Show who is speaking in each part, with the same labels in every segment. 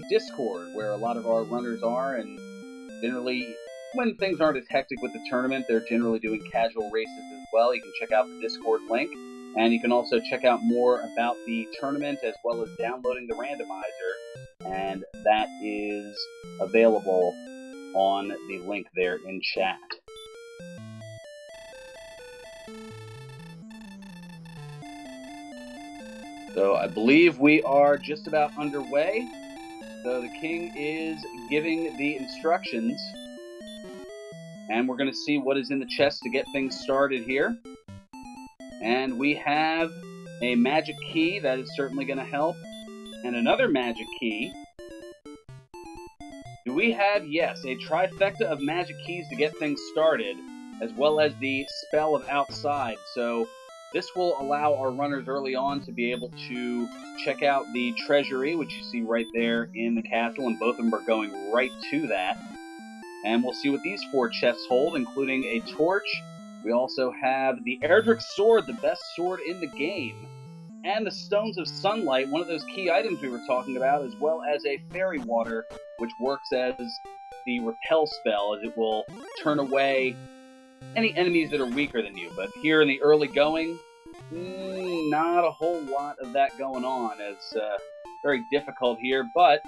Speaker 1: Discord, where a lot of our runners are, and generally, when things aren't as hectic with the tournament, they're generally doing casual races as well. You can check out the Discord link, and you can also check out more about the tournament as well as downloading the randomizer, and that is available on the link there in chat. So I believe we are just about underway. So the king is giving the instructions, and we're going to see what is in the chest to get things started here. And we have a magic key that is certainly going to help, and another magic key. Do we have, yes, a trifecta of magic keys to get things started, as well as the spell of outside. So this will allow our runners early on to be able to check out the treasury, which you see right there in the castle, and both of them are going right to that. And we'll see what these 4 chests hold, including a torch. We also have the Erdrick sword, the best sword in the game, and the Stones of Sunlight, one of those key items we were talking about, as well as a fairy water, which works as the repel spell, as it will turn away any enemies that are weaker than you. But here in the early going, not a whole lot of that going on. It's very difficult here, but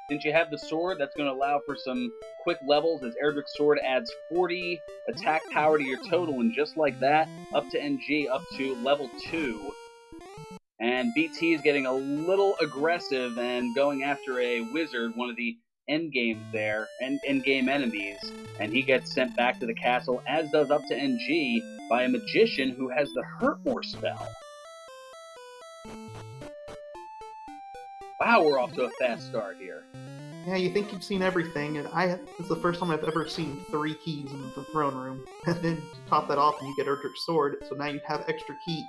Speaker 1: since you have the sword, that's going to allow for some quick levels, as Erdrick's sword adds 40 attack power to your total, and just like that, up to NG, up to level 2. And beeTeas getting a little aggressive and going after a wizard, one of the endgames there, and endgame enemies, and he gets sent back to the castle, as does up to NG by a magician who has the Hurtmore spell. Wow, we're off to a fast start here.
Speaker 2: Yeah, you think you've seen everything, and it's the first time I've ever seen 3 keys in the throne room. And then to top that off, and you get Erdrick's sword, so now you have an extra key,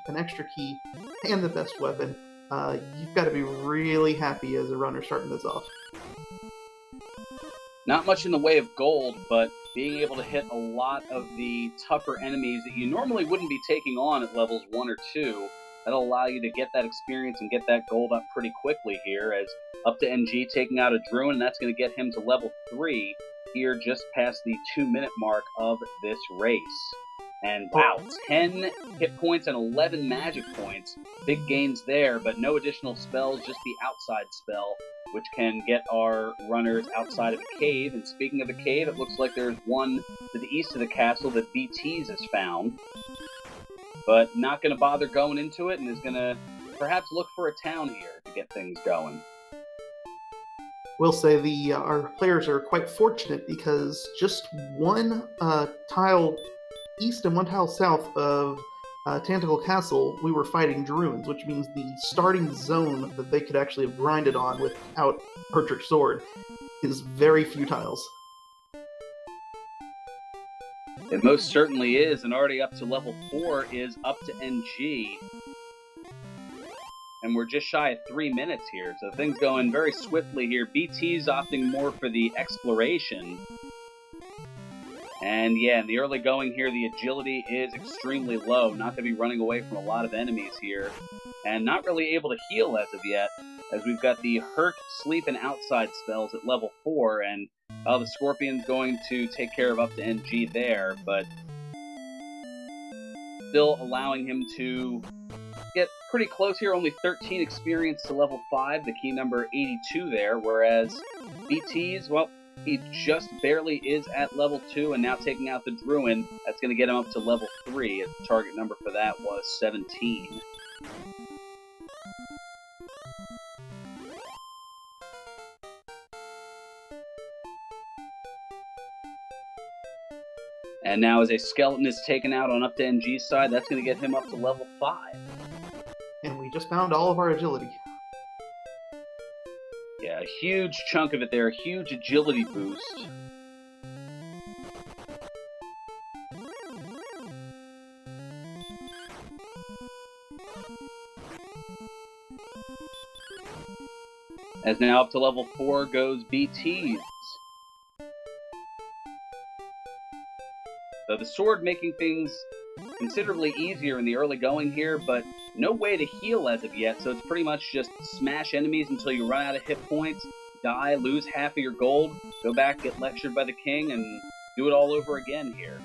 Speaker 2: and the best weapon. You've got to be really happy as a runner starting this off.
Speaker 1: Not much in the way of gold, but being able to hit a lot of the tougher enemies that you normally wouldn't be taking on at levels 1 or 2. That'll allow you to get that experience and get that gold up pretty quickly here, as up to NG taking out a Druid, and that's going to get him to level 3 here just past the 2-minute mark of this race. And wow, 10 hit points and 11 magic points. Big gains there, but no additional spells, just the outside spell, which can get our runners outside of a cave. And speaking of a cave, it looks like there's one to the east of the castle that beeTeas has found, but not going to bother going into it, and is going to perhaps look for a town here to get things going.
Speaker 2: We'll say our players are quite fortunate, because just one tile east and one tile south of Tentacle Castle, we were fighting Druids, which means the starting zone that they could actually have grinded on without Erdrick's sword is very few tiles.
Speaker 1: It most certainly is, and already up to level 4 is up to NG. And we're just shy of 3 minutes here, so things going very swiftly here. beeTeas opting more for the exploration. And yeah, in the early going here, the agility is extremely low. Not going to be running away from a lot of enemies here. And not really able to heal as of yet, as we've got the Hurt, Sleep, and Outside spells at level 4, and the Scorpion's going to take care of up to NG there, but still allowing him to get pretty close here. Only 13 experience to level 5, the key number 82 there, whereas beeTeas, well, he just barely is at level 2, and now taking out the Druid, that's going to get him up to level 3, as the target number for that was 17. And now as a skeleton is taken out on up to NG's side, that's going to get him up to level 5.
Speaker 2: And we just found all of our agility.
Speaker 1: Yeah, a huge chunk of it there, a huge agility boost. As now up to level 4 goes beeTeas. So the sword making things considerably easier in the early going here, but no way to heal as of yet, so it's pretty much just smash enemies until you run out of hit points, die, lose half of your gold, go back, get lectured by the king, and do it all over again here.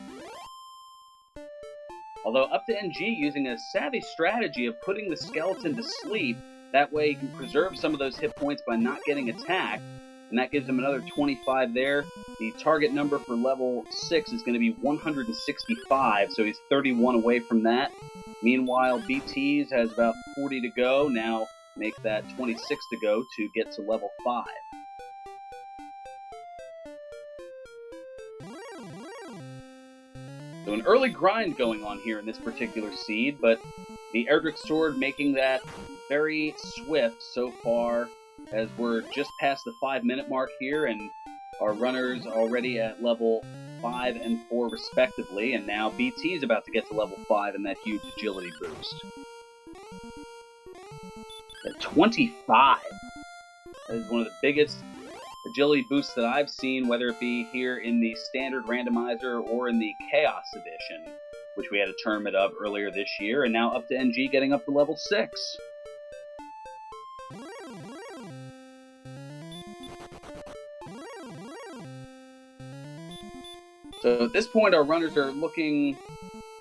Speaker 1: Although up2ng using a savvy strategy of putting the skeleton to sleep, that way he can preserve some of those hit points by not getting attacked, and that gives him another 25 there. The target number for level 6 is going to be 165, so he's 31 away from that. Meanwhile, beeTeas has about 40 to go, now make that 26 to go to get to level 5. So an early grind going on here in this particular seed, but the Erdrick Sword making that very swift so far, as we're just past the 5-minute mark here, and our runners already at level 5 and 4 respectively, and now beeTeas about to get to level 5 in that huge agility boost. At 25, that is one of the biggest agility boosts that I've seen, whether it be here in the standard randomizer or in the Chaos edition, which we had a tournament of earlier this year, and now up2ng getting up to level 6. So at this point, our runners are looking,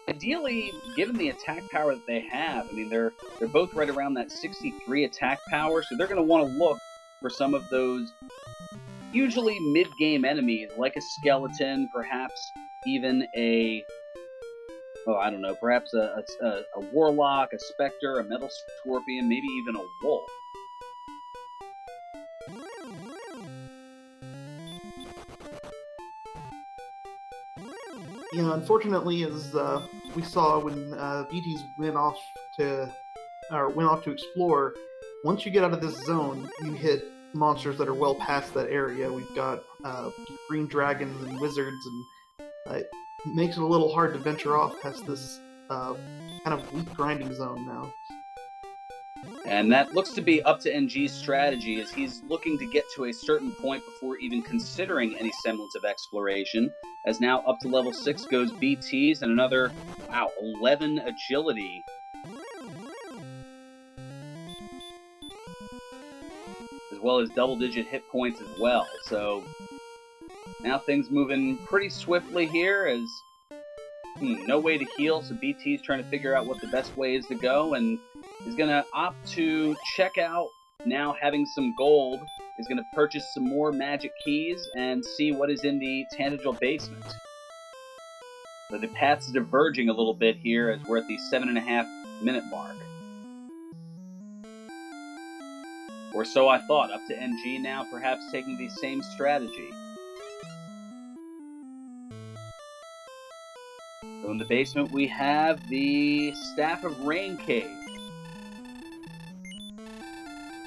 Speaker 1: ideally, given the attack power that they have, I mean, they're both right around that 63 attack power, so they're going to want to look for some of those usually mid-game enemies, like a skeleton, perhaps even a, I don't know, perhaps a warlock, a specter, a metal scorpion, maybe even a wolf.
Speaker 2: Yeah, unfortunately, as we saw when beeTeas went off to explore, once you get out of this zone, you hit monsters that are well past that area. We've got green dragons and wizards, and it makes it a little hard to venture off past this kind of weak grinding zone now.
Speaker 1: And that looks to be up2ng's strategy, as he's looking to get to a certain point before even considering any semblance of exploration, as now up to level 6 goes beeTeas, and another, 11 agility. As well as double-digit hit points as well. So now things moving pretty swiftly here, as no way to heal, so beeTeas trying to figure out what the best way is to go, and is going to opt to check out, now having some gold, is going to purchase some more magic keys and see what is in the Tangible basement. So the paths diverging a little bit here as we're at the 7.5-minute mark. Or so I thought, up2ng now perhaps taking the same strategy. So in the basement we have the Staff of Rain Cave.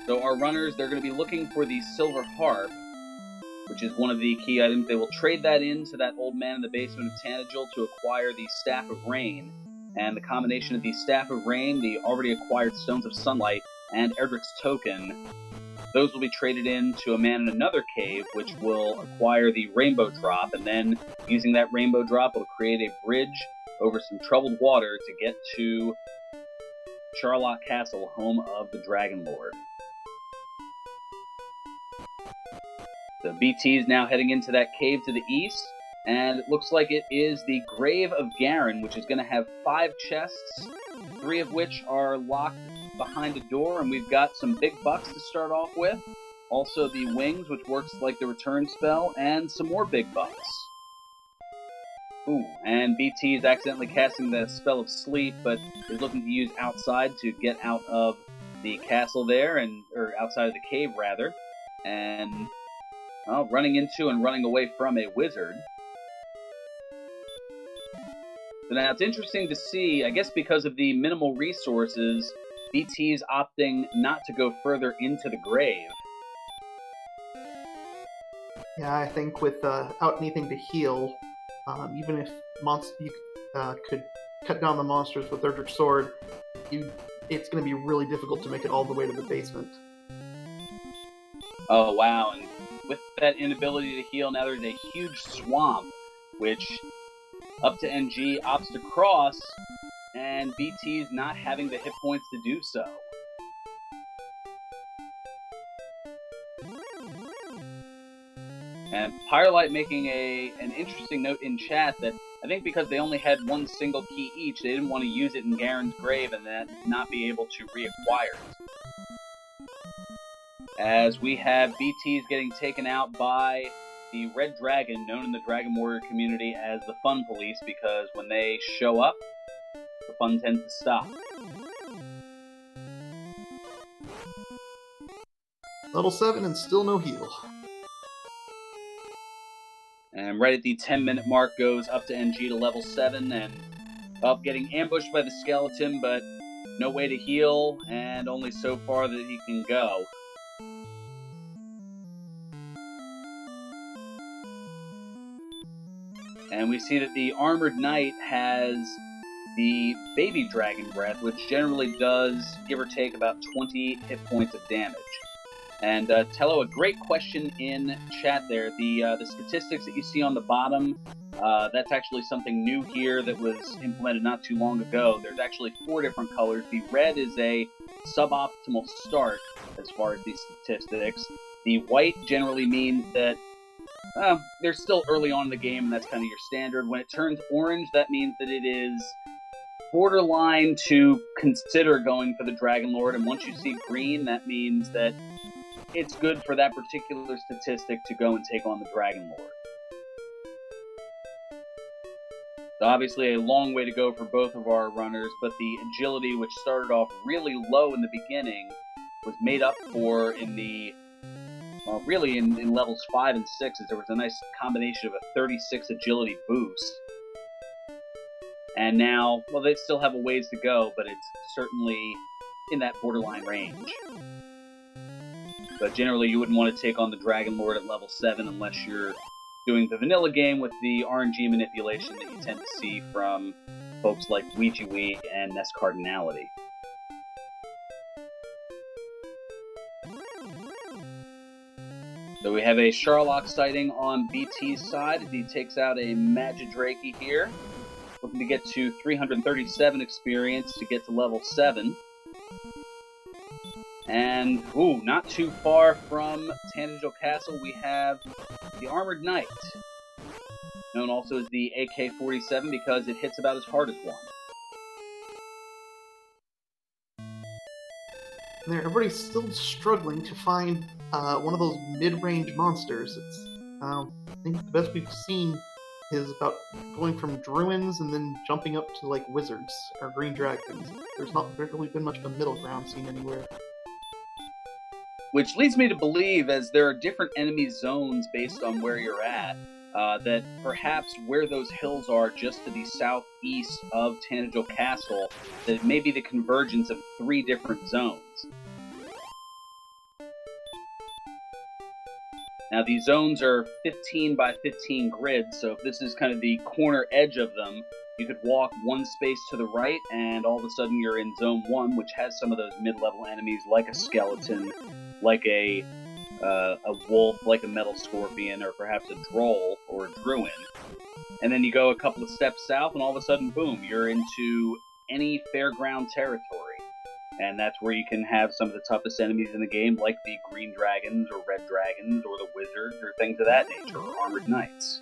Speaker 1: So our runners, they're going to be looking for the Silver Harp, which is one of the key items. They will trade that in to that old man in the basement of Tangible to acquire the Staff of Rain. And the combination of the Staff of Rain, the already acquired Stones of Sunlight, and Erdrick's Token, those will be traded in to a man in another cave, which will acquire the Rainbow Drop, and then using that Rainbow Drop will create a bridge over some troubled water to get to Charlotte Castle, home of the Dragon Lord. So beeTeas now heading into that cave to the east, and it looks like it is the Grave of Garen, which is going to have 5 chests, 3 of which are locked behind a door, and we've got some big bucks to start off with. Also the Wings, which works like the return spell, and some more big bucks. Ooh, and beeTeas accidentally casting the spell of sleep, but is looking to use outside to get out of the castle there, or outside of the cave rather, and running into and running away from a wizard. So now it's interesting to see, I guess because of the minimal resources, beeTeas opting not to go further into the grave.
Speaker 2: Yeah, I think without anything to heal, even if you could cut down the monsters with Erdrick's Sword, it's going to be really difficult to make it all the way to the basement.
Speaker 1: Oh, wow. And with that inability to heal, now there's a huge swamp, which up2ng opts to cross, and beeTeas not having the hit points to do so. And Firelight making an interesting note in chat that I think because they only had one single key each, they didn't want to use it in Garen's grave and then not be able to reacquire it. As we have beeTeas getting taken out by the Red Dragon, known in the Dragon Warrior community as the Fun Police, because when they show up, the fun tends to stop.
Speaker 2: Level 7 and still no heal.
Speaker 1: And right at the 10-minute mark goes up2ng to level 7, and up getting ambushed by the skeleton, but no way to heal, and only so far that he can go. And we see that the Armored Knight has the Baby Dragon Breath, which generally does, give or take, about 20 hit points of damage. And Tello, a great question in chat there. The statistics that you see on the bottom, that's actually something new here that was implemented not too long ago. There's actually 4 different colors. The red is a suboptimal start as far as these statistics. The white generally means that they're still early on in the game, and that's kind of your standard. When it turns orange, that means that it is borderline to consider going for the Dragon Lord, and once you see green, that means that it's good for that particular statistic to go and take on the Dragon Lord. So obviously a long way to go for both of our runners, but the agility, which started off really low in the beginning, was made up for in the really in levels 5 and 6, as there was a nice combination of a 36 agility boost. And now, well, they still have a ways to go, but it's certainly in that borderline range. But generally, you wouldn't want to take on the Dragon Lord at level 7 unless you're doing the vanilla game with the RNG manipulation that you tend to see from folks like Ouija and Nest Cardinality. So we have a Sharlock sighting on beeTeas' side as he takes out a Magidrakey here. Looking to get to 337 experience to get to level 7. And, ooh, not too far from Tanager Castle, we have the Armored Knight, known also as the AK-47 because it hits about as hard as one.
Speaker 2: Everybody's still struggling to find one of those mid-range monsters. It's, I think the best we've seen is about going from Druins and then jumping up to, like, Wizards or Green Dragons. There's not really been much of a middle ground seen anywhere.
Speaker 1: Which leads me to believe, as there are different enemy zones based on where you're at, that perhaps where those hills are just to the southeast of Tanager Castle, that it may be the convergence of 3 different zones. Now, these zones are 15 by 15 grids, so if this is kind of the corner edge of them, you could walk 1 space to the right, and all of a sudden you're in Zone 1, which has some of those mid-level enemies, like a skeleton, like a wolf, like a metal scorpion, or perhaps a droll or a druid. And then you go a couple of steps south, and all of a sudden, boom, you're into any fairground territory. And that's where you can have some of the toughest enemies in the game, like the green dragons, or red dragons, or the wizards, or things of that nature, or armored knights.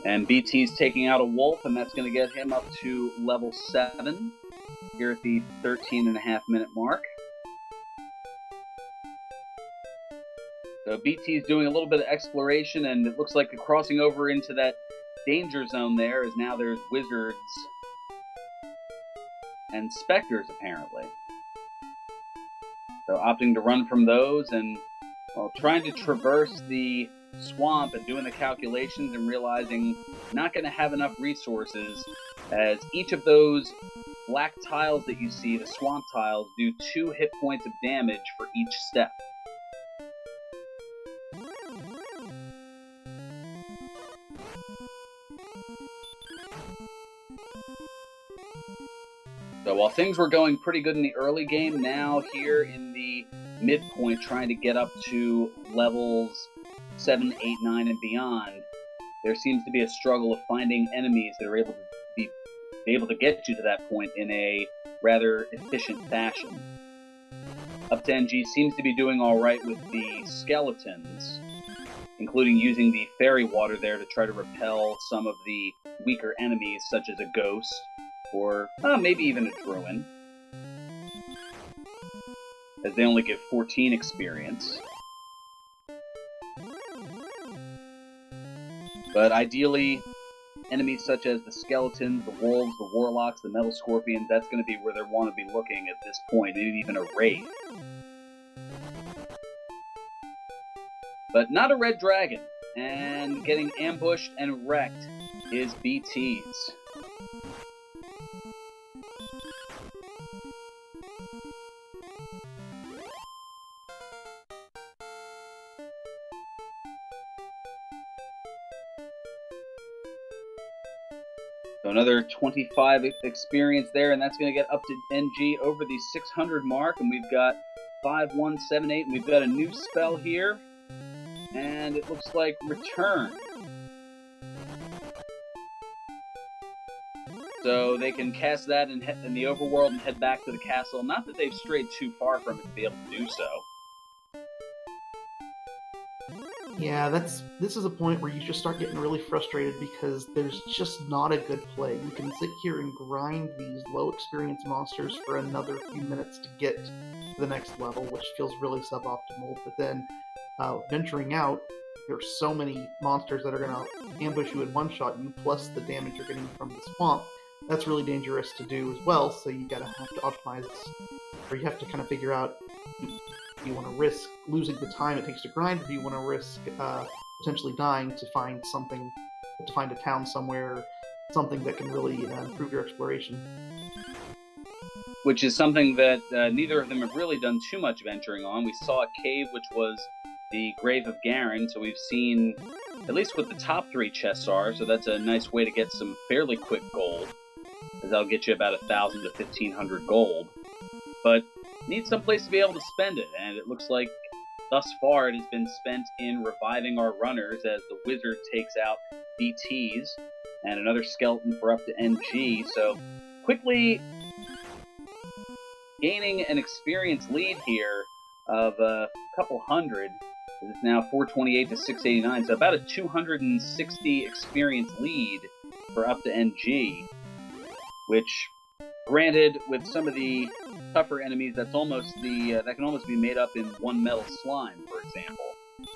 Speaker 1: And beeTeas taking out a wolf, and that's going to get him up to level 7, here at the 13.5-minute mark. So beeTeas doing a little bit of exploration, and it looks like crossing over into that danger zone there, as now there's wizards and specters, apparently. So opting to run from those, and well, trying to traverse the swamp and doing the calculations and realizing not going to have enough resources, as each of those black tiles that you see, the swamp tiles, do 2 hit points of damage for each step. So while things were going pretty good in the early game, now here in the midpoint, trying to get up to levels 7, 8, 9, and beyond, there seems to be a struggle of finding enemies that are able to be able to get you to that point in a rather efficient fashion. up2ng seems to be doing alright with the skeletons, including using the fairy water there to try to repel some of the weaker enemies, such as a ghost, or maybe even a druid, as they only give 14 experience. But ideally, enemies such as the skeletons, the wolves, the warlocks, the metal scorpions, that's going to be where they want to be looking at this point, maybe even a wraith. But not a red dragon, and getting ambushed and wrecked is beeTeas. So another 25 experience there, and that's going to get up2ng over the 600 mark, and we've got 5178, and we've got a new spell here, and it looks like Return. So they can cast that in the overworld and head back to the castle. Not that they've strayed too far from it to be able to do so.
Speaker 2: Yeah, this is a point where you just start getting really frustrated because there's just not a good play. You can sit here and grind these low experience monsters for another few minutes to get to the next level, which feels really suboptimal, but then venturing out, there's so many monsters that are going to ambush you in one shot, you plus the damage you're getting from the swamp. That's really dangerous to do as well, so you have to optimize, or you have to kind of figure out, do you want to risk losing the time it takes to grind, or do you want to risk potentially dying to find something, to find a town somewhere, something that can really improve your exploration.
Speaker 1: Which is something that neither of them have really done too much venturing on. We saw a cave, which was the Grave of Garen, so we've seen at least what the top 3 chests are, so that's a nice way to get some fairly quick gold, as that'll get you about 1,000 to 1,500 gold. But need some place to be able to spend it, and it looks like thus far it has been spent in reviving our runners as the wizard takes out beeTeas and another skeleton for up2ng, so quickly gaining an experience lead here of a couple hundred. It's now 428 to 689, so about a 260 experience lead for up2ng, which, granted, with some of the tougher enemies, that's almost that can almost be made up in one metal slime, for example.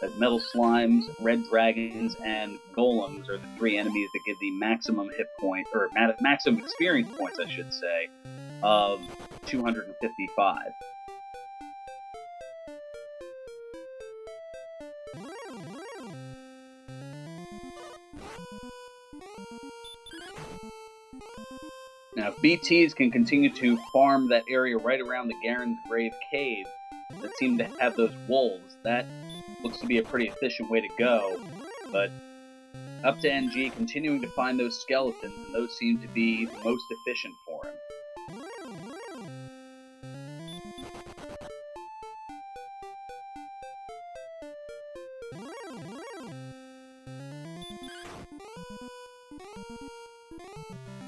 Speaker 1: As metal slimes, red dragons, and golems are the 3 enemies that give the maximum hit point, or maximum experience points, I should say, of 255. Now, if beeTeas can continue to farm that area right around the Garen's Grave Cave that seem to have those wolves, that looks to be a pretty efficient way to go. But up2ng continuing to find those skeletons, and those seem to be the most efficient for him.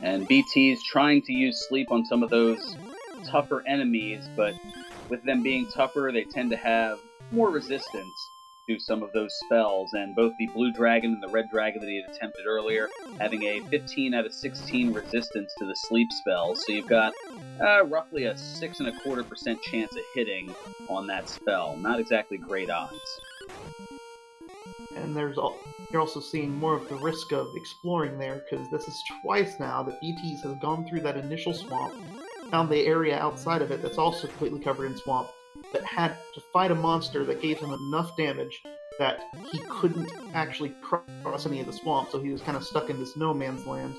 Speaker 1: And beeTeas trying to use sleep on some of those tougher enemies, but with them being tougher, they tend to have more resistance to some of those spells, and both the blue dragon and the red dragon that he had attempted earlier having a 15 out of 16 resistance to the sleep spells, so you've got roughly a 6.25% chance of hitting on that spell. Not exactly great odds.
Speaker 2: And you're also seeing more of the risk of exploring there, because this is twice now that beeTeas has gone through that initial swamp, found the area outside of it that's also completely covered in swamp, but had to fight a monster that gave him enough damage that he couldn't actually cross any of the swamp, so he was kind of stuck in this no man's land,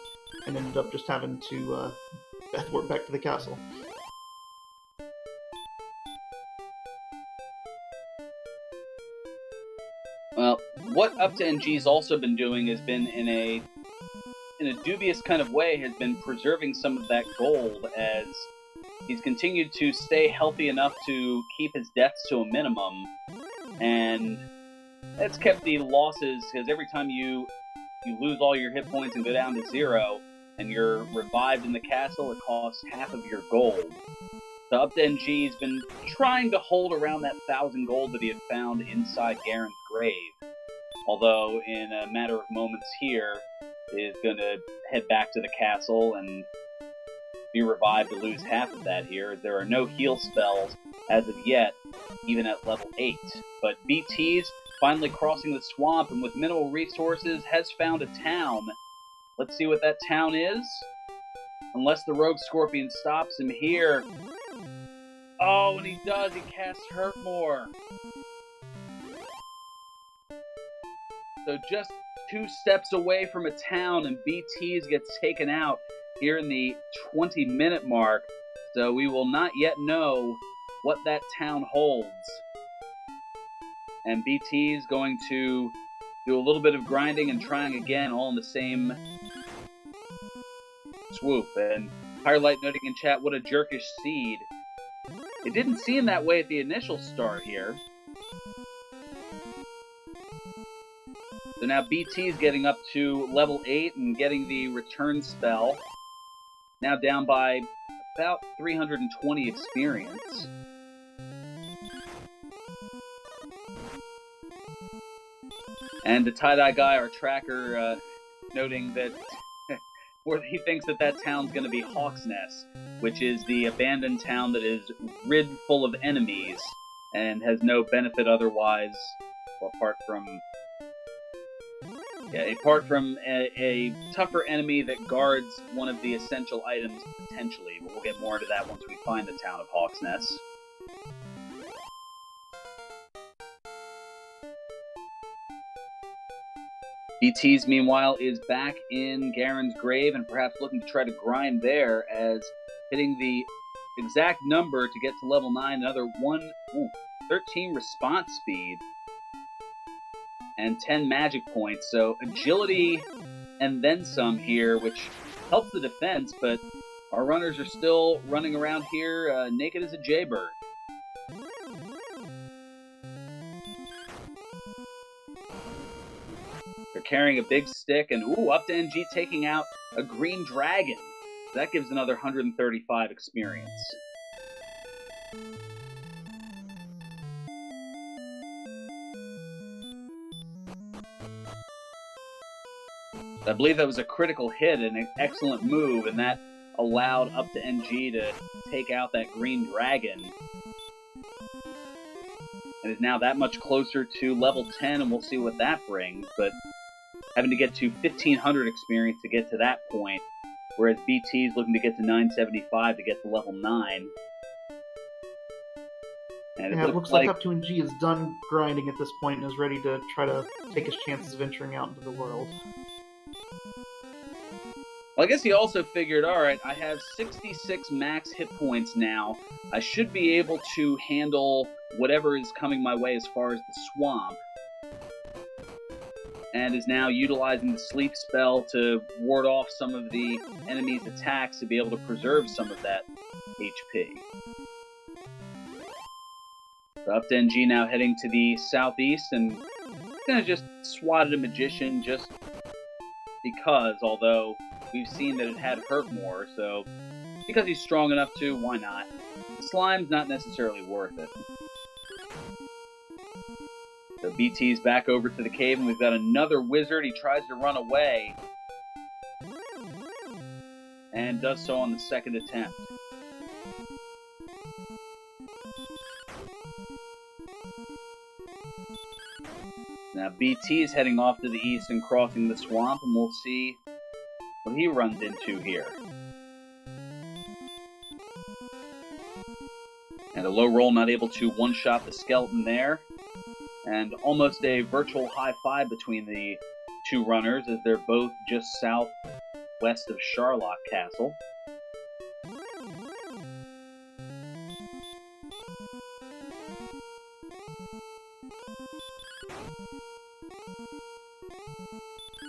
Speaker 2: and ended up just having to work back to the castle.
Speaker 1: Well, what up2ng's also been doing has been in a dubious kind of way, has been preserving some of that gold, as he's continued to stay healthy enough to keep his deaths to a minimum, and that's kept the losses, because every time you lose all your hit points and go down to 0, and you're revived in the castle, it costs half of your gold. So up2ng's been trying to hold around that 1,000 gold that he had found inside Garen's grave. Although, in a matter of moments here, is going to head back to the castle and be revived to lose half of that here. There are no heal spells as of yet, even at level 8. But beeTeas, finally crossing the swamp and with minimal resources, has found a town. Let's see what that town is. Unless the Rogue Scorpion stops him here. Oh, and he does. He casts Hurt More. So just 2 steps away from a town, and beeTeas gets taken out here in the 20-minute mark. So we will not yet know what that town holds. And beeTeas going to do a little bit of grinding and trying again, all in the same swoop. And Firelight noting in chat, what a jerkish seed. It didn't seem that way at the initial start here. So now beeTeas getting up to level 8 and getting the return spell. Now down by about 320 experience. And the tie-dye guy, our tracker, noting that where he thinks that that town's going to be Hawk's Nest, which is the abandoned town that is rid full of enemies and has no benefit otherwise, well, apart from a tougher enemy that guards one of the essential items potentially, but we'll get more into that once we find the town of Hawk's Nest. beeTeas, meanwhile, is back in Garen's grave and perhaps looking to try to grind there, as hitting the exact number to get to level 9, another 13 response speed, and 10 magic points. So agility and then some here, which helps the defense, but our runners are still running around here naked as a jaybird. They're carrying a big stick, and up2ng taking out a green dragon. That gives another 135 experience. I believe that was a critical hit and an excellent move, and that allowed up2ng to take out that green dragon. And is now that much closer to level 10, and we'll see what that brings, but having to get to 1,500 experience to get to that point, whereas beeTeas looking to get to 975 to get to level 9. And
Speaker 2: it looks like up2ng is done grinding at this point and is ready to try to take his chances of venturing out into the world.
Speaker 1: Well, I guess he also figured, alright, I have 66 max hit points now. I should be able to handle whatever is coming my way as far as the swamp. And is now utilizing the sleep spell to ward off some of the enemy's attacks to be able to preserve some of that HP. So up2ng now heading to the southeast, and gonna just swat at a magician just because, although we've seen that it had hurt more, so because he's strong enough to, why not? Slime's not necessarily worth it. So beeTeas back over to the cave, and we've got another wizard. He tries to run away, and does so on the second attempt. Now beeTeas heading off to the east and crossing the swamp, and we'll see what he runs into here. And a low roll, not able to one-shot the skeleton there. And almost a virtual high-five between the two runners, as they're both just southwest of Sharlock Castle.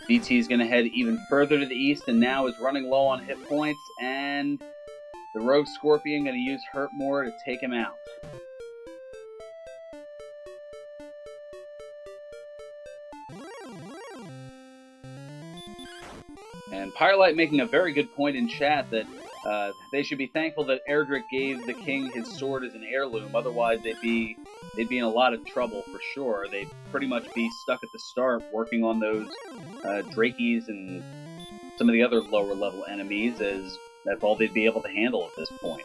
Speaker 1: beeTeas is going to head even further to the east, and now is running low on hit points, and the Rogue Scorpion going to use Hurt More to take him out. And Firelight making a very good point in chat that They should be thankful that Erdrick gave the king his sword as an heirloom. Otherwise, they'd be in a lot of trouble for sure. They'd pretty much be stuck at the start working on those Drakies and some of the other lower level enemies, as that's all they'd be able to handle at this point.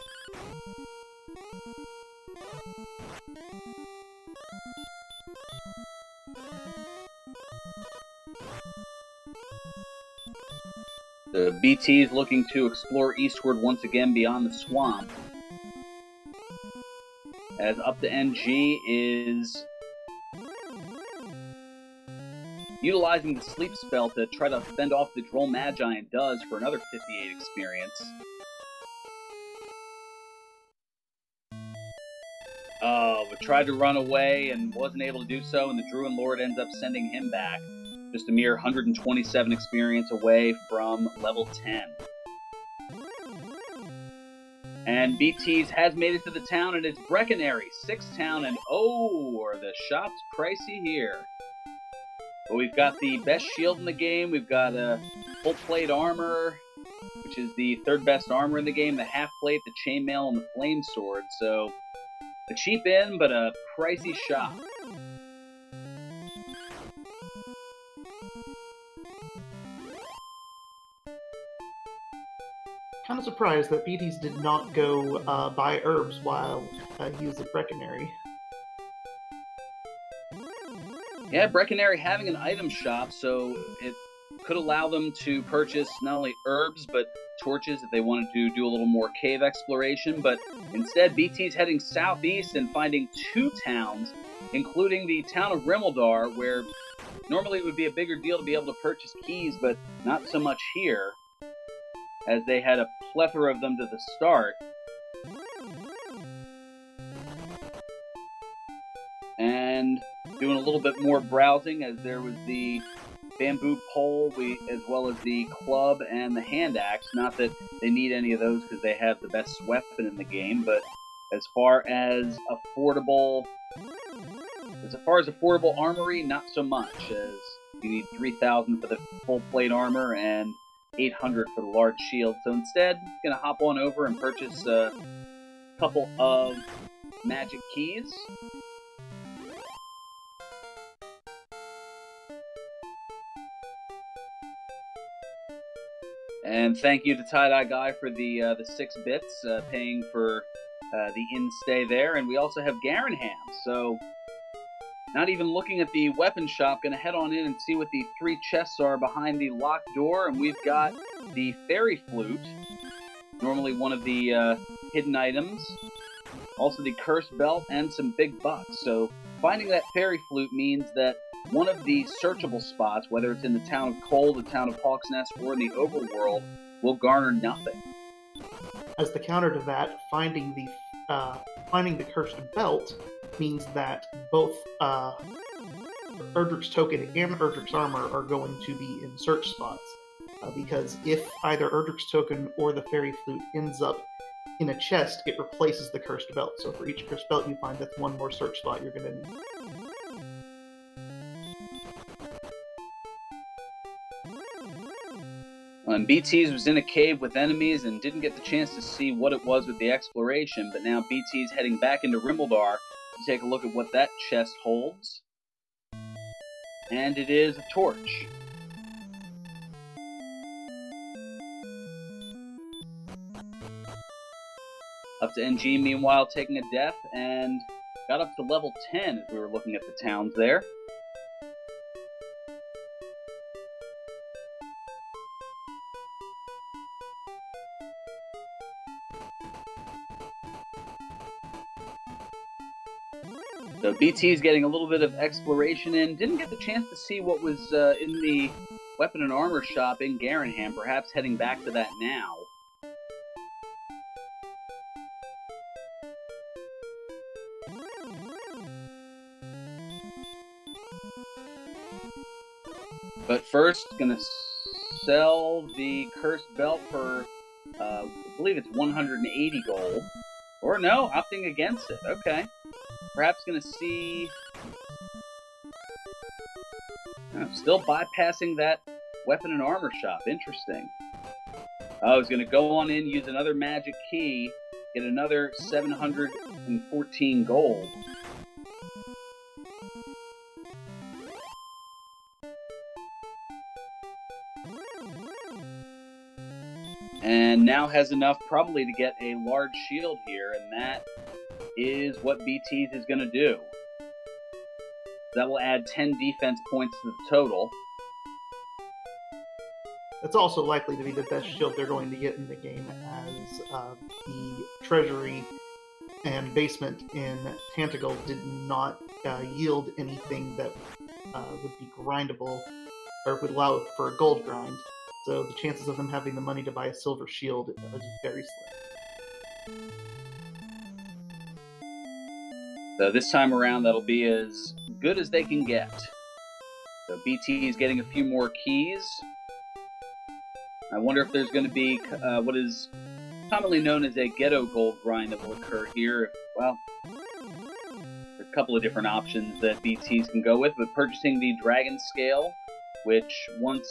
Speaker 1: The beeTeas looking to explore eastward once again beyond the swamp, as up2ng is utilizing the sleep spell to try to fend off the Droll Magi and does for another 58 experience. Oh, but tried to run away and wasn't able to do so, and the Druid Lord ends up sending him back. Just a mere 127 experience away from level 10. And beeTeas has made it to the town, and it's Brecconary, 6th town, and oh, are the shops pricey here. But we've got the best shield in the game, we've got a full plate armor, which is the 3rd best armor in the game, the half plate, the chainmail, and the flame sword, so a cheap inn, but a pricey shop.
Speaker 2: Kind of surprised that beeTeas did not go buy herbs while he was at Brecconary.
Speaker 1: Yeah, Brecconary having an item shop, so it could allow them to purchase not only herbs, but torches if they wanted to do a little more cave exploration, but instead beeTeas heading southeast and finding 2 towns, including the town of Rimmildar, where normally it would be a bigger deal to be able to purchase keys, but not so much here, as they had a plethora of them to the start. And doing a little bit more browsing, as there was the bamboo pole, as well as the club and the hand axe. Not that they need any of those because they have the best weapon in the game, but as far as affordable armory, not so much, as you need 3,000 for the full plate armor and 800 for the large shield. So instead, I'm gonna hop on over and purchase a couple of magic keys. And thank you to Tie-Dye Guy for the 6 bits, paying for the in-stay there. And we also have Garenham, so not even looking at the weapon shop, gonna head on in and see what the 3 chests are behind the locked door. And we've got the Fairy Flute, normally one of the hidden items. Also the Cursed Belt and some big bucks. So finding that Fairy Flute means that one of the searchable spots, whether it's in the town of Cole, the town of Hawk's Nest, or in the overworld, will garner nothing.
Speaker 2: As the counter to that, finding the Cursed Belt means that both Erdrick's Token and Erdrick's Armor are going to be in search spots. Because if either Erdrick's Token or the Fairy Flute ends up in a chest, it replaces the Cursed Belt. So for each Cursed Belt you find, that's one more search spot you're going to need.
Speaker 1: And beeTeas was in a cave with enemies and didn't get the chance to see what it was with the exploration, but now beeTeas heading back into Rimmildar to take a look at what that chest holds. And it is a torch. up2ng, meanwhile, taking a death and got up to level 10 as we were looking at the towns there. So beeTeas getting a little bit of exploration in. Didn't get the chance to see what was in the weapon and armor shop in Garenham. Perhaps heading back to that now. But first, gonna sell the Cursed Belt for, I believe it's 180 gold. Or no, opting against it. Okay. Perhaps going to see... still bypassing that weapon and armor shop. Interesting. I was going to go on in, use another magic key, get another 714 gold. And now has enough probably to get a large shield here, and that is what beeTeas is going to do. That will add 10 defense points to the total.
Speaker 2: It's also likely to be the best shield they're going to get in the game, as the treasury and basement in Tantagle did not yield anything that would be grindable, or would allow for a gold grind. So the chances of them having the money to buy a silver shield is very slim.
Speaker 1: So this time around, that'll be as good as they can get. So BT is getting a few more keys. I wonder if there's going to be what is commonly known as a ghetto gold grind that will occur here. Well, there's a couple of different options that BTs can go with, but purchasing the Dragon Scale, which once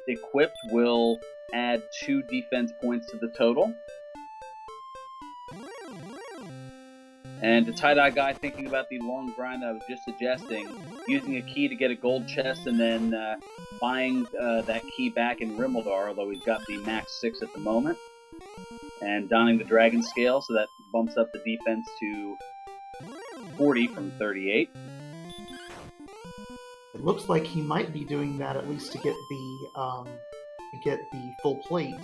Speaker 1: equipped will add 2 defense points to the total. And the tie-dye guy thinking about the long grind that I was just suggesting, using a key to get a gold chest and then buying that key back in Rimmildar, although he's got the max 6 at the moment. And donning the Dragon Scale, so that bumps up the defense to 40 from 38.
Speaker 2: It looks like he might be doing that at least to get the full plate.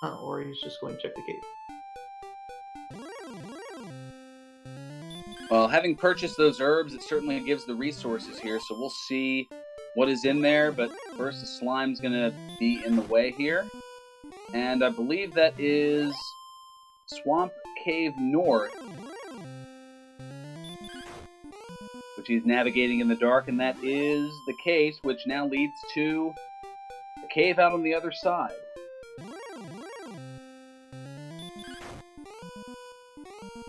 Speaker 2: Or he's just going to check the cave.
Speaker 1: Well, having purchased those herbs, it certainly gives the resources here, so we'll see what is in there, but first the slime's going to be in the way here. And I believe that is Swamp Cave North, which he's navigating in the dark, and that is the case, which now leads to a cave out on the other side.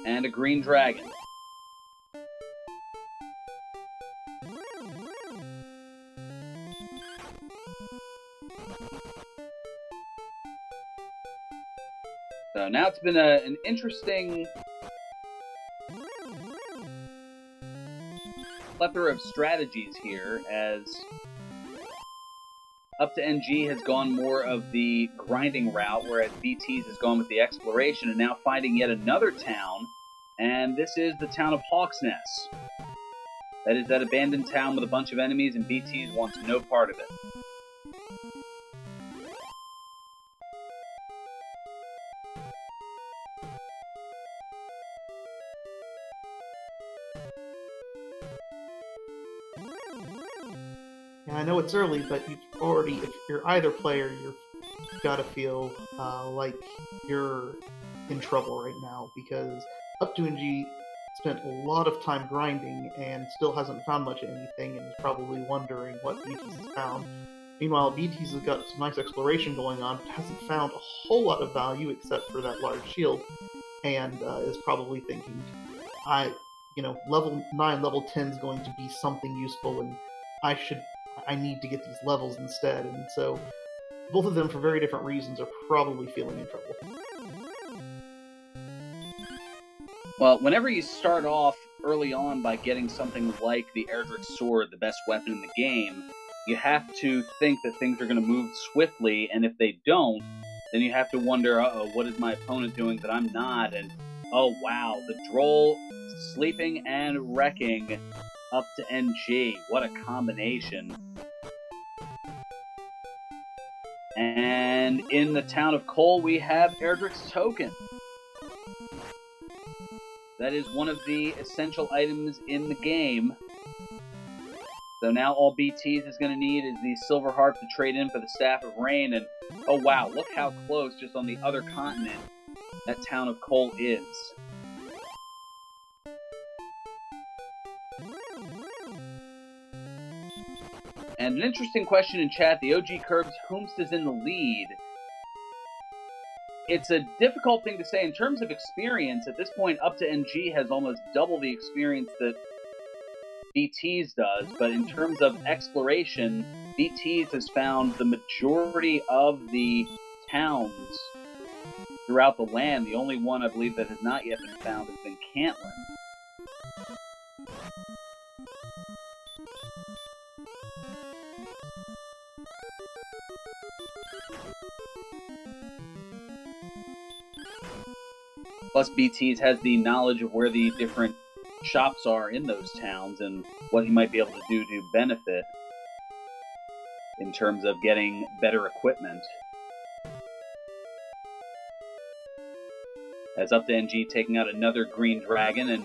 Speaker 1: And a green dragon. So now it's been an interesting plethora of strategies here, as up2ng has gone more of the grinding route, whereas beeTeas has gone with the exploration, and now finding yet another town, and this is the town of Hawksness. That is that abandoned town with a bunch of enemies, and beeTeas wants no part of it.
Speaker 2: I know it's early, but you've already, if you're either player, you've got to feel like you're in trouble right now, because up2ng spent a lot of time grinding and still hasn't found much of anything, and is probably wondering what beeTeas has found. Meanwhile, beeTeas has got some nice exploration going on, but hasn't found a whole lot of value except for that large shield, and is probably thinking, level 9, level 10 is going to be something useful, and I need to get these levels instead, and so both of them, for very different reasons, are probably feeling in trouble.
Speaker 1: Well, whenever you start off early on by getting something like the Erdrick's Sword, the best weapon in the game, you have to think that things are going to move swiftly, and if they don't, then you have to wonder, what is my opponent doing that I'm not? And, oh wow, the Droll sleeping and wrecking up2ng. What a combination. And in the town of Cole, we have Erdrick's Token. That is one of the essential items in the game. So now all beeTeas is going to need is the Silver Harp to trade in for the Staff of Rain. And, oh wow, look how close, just on the other continent, that town of Cole is. And an interesting question in chat, the OG Curbs, whomst is in the lead? It's a difficult thing to say. In terms of experience, at this point, up2ng has almost double the experience that beeTeas does, but in terms of exploration, beeTeas has found the majority of the towns throughout the land. The only one I believe that has not yet been found has been Cantlin. Plus, beeTeas has the knowledge of where the different shops are in those towns and what he might be able to do to benefit in terms of getting better equipment. As up2ng taking out another green dragon and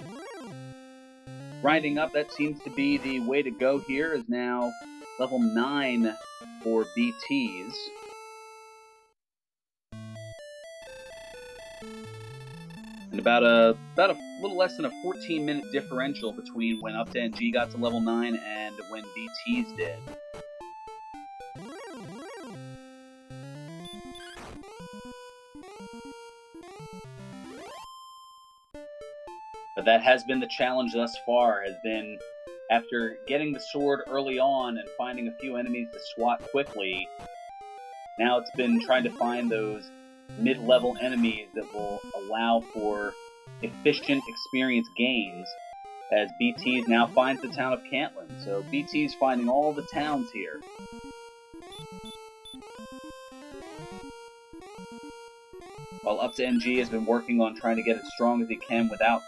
Speaker 1: grinding up, that seems to be the way to go here, is now level 9 for beeTeas. And about a little less than a 14-minute differential between when up2ng got to level 9 and when beeTeas did. But that has been the challenge thus far, has been after getting the sword early on and finding a few enemies to swat quickly, now it's been trying to find those mid-level enemies that will allow for efficient experience gains, as beeTeas now finds the town of Cantlin. So beeTeas finding all the towns here. While up2ng has been working on trying to get as strong as he can without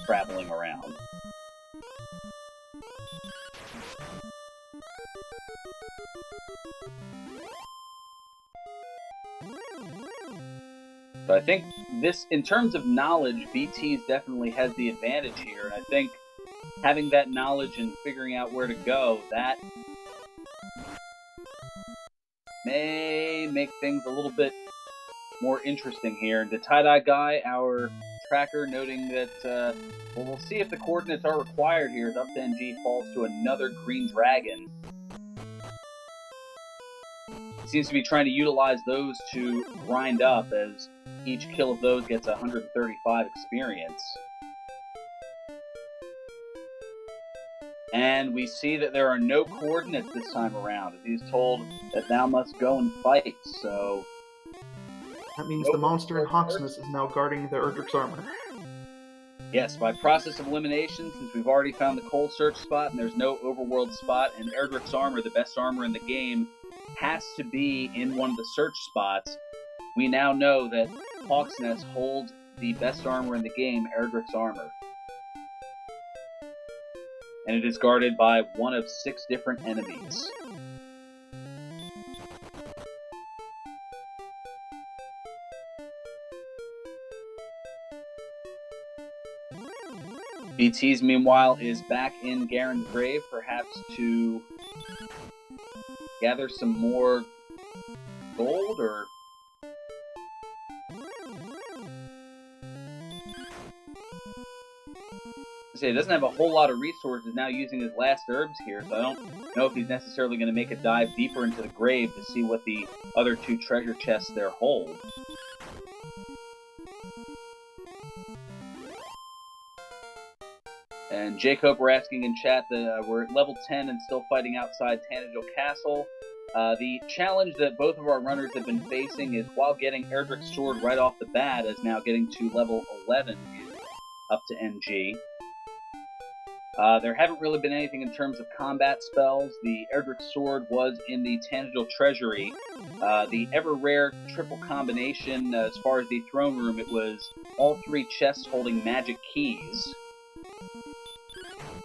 Speaker 1: traveling around. So I think this, in terms of knowledge, beeTeas definitely has the advantage here, and I think having that knowledge and figuring out where to go, that may make things a little bit more interesting here. And the tie-dye guy, our tracker, noting that, well, we'll see if the coordinates are required here as up2ng falls to another green dragon. He seems to be trying to utilize those to grind up, as each kill of those gets 135 experience. And we see that there are no coordinates this time around, as he's told that thou must go and fight, so...
Speaker 2: That means the monster in Hawksness is now guarding the Erdrick's armor.
Speaker 1: Yes, by process of elimination, since we've already found the coal search spot and there's no overworld spot, and Erdrick's armor, the best armor in the game, has to be in one of the search spots, we now know that Hawksness holds the best armor in the game, Erdrick's armor. And it is guarded by one of 6 different enemies. beeTeas, meanwhile, is back in Garen's grave, perhaps to gather some more gold, or... He doesn't have a whole lot of resources now, using his last herbs here, so I don't know if he's necessarily going to make a dive deeper into the grave to see what the other 2 treasure chests there hold. And Jacob, we're asking in chat that we're at level 10 and still fighting outside Tanagel Castle. The challenge that both of our runners have been facing is, while getting Erdrick's sword right off the bat, as now getting to level 11 is up2ng. There haven't really been anything in terms of combat spells. The Erdrick sword was in the Tanagel Treasury. The ever-rare triple combination, as far as the throne room, it was all 3 chests holding magic keys.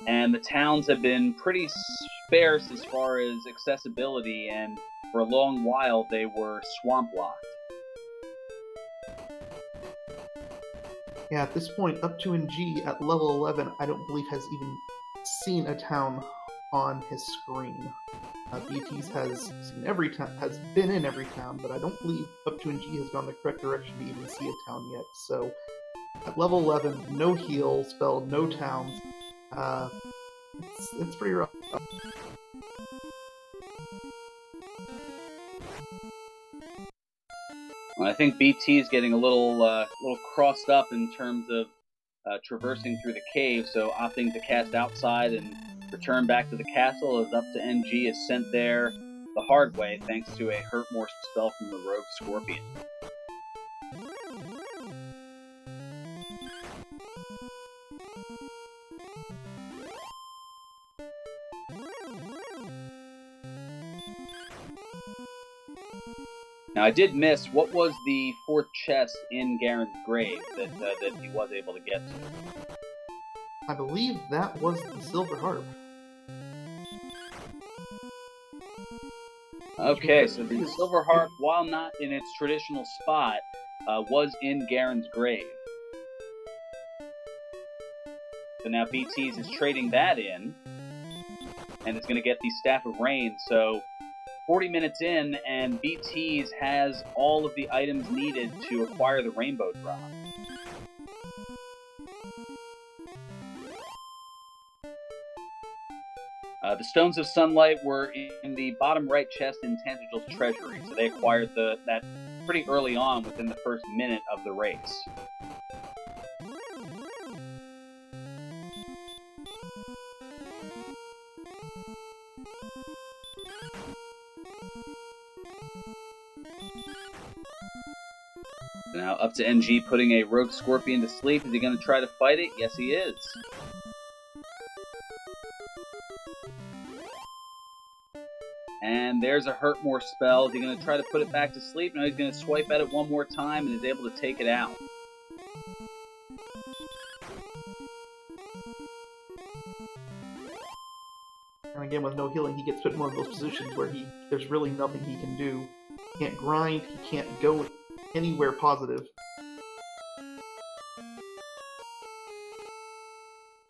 Speaker 1: And the towns have been pretty sparse as far as accessibility, and for a long while they were swamp-locked.
Speaker 2: Yeah, at this point, up2ng at level 11, I don't believe has even seen a town on his screen. beeTeas has seen every town, has been in every town, but I don't believe up2ng has gone the correct direction to even see a town yet. So, at level 11, no heal spell, no towns. It's pretty rough.
Speaker 1: Well, I think beeTeas getting a little crossed up in terms of traversing through the cave, so opting to cast outside and return back to the castle as up2ng is sent there the hard way thanks to a Hurt More spell from the Rogue Scorpion. Now, I did miss, what was the fourth chest in Garen's grave that he was able to get to?
Speaker 2: I believe that was the Silver Harp.
Speaker 1: Okay, so the Silver Harp, while not in its traditional spot, was in Garen's grave. So now beeTeas is trading that in, and it's going to get the Staff of Rain, so 40 minutes in, and beeTeas has all of the items needed to acquire the Rainbow Drop. The Stones of Sunlight were in the bottom right chest in Tantagle's treasury, so they acquired that pretty early on within the first minute of the race. Now up2ng putting a Rogue Scorpion to sleep. Is he going to try to fight it? Yes, he is. And there's a Hurt More spell. Is he going to try to put it back to sleep? No, he's going to swipe at it one more time and is able to take it out.
Speaker 2: And again, with no healing, he gets put in one of those positions where there's really nothing he can do. He can't grind, he can't go anywhere positive.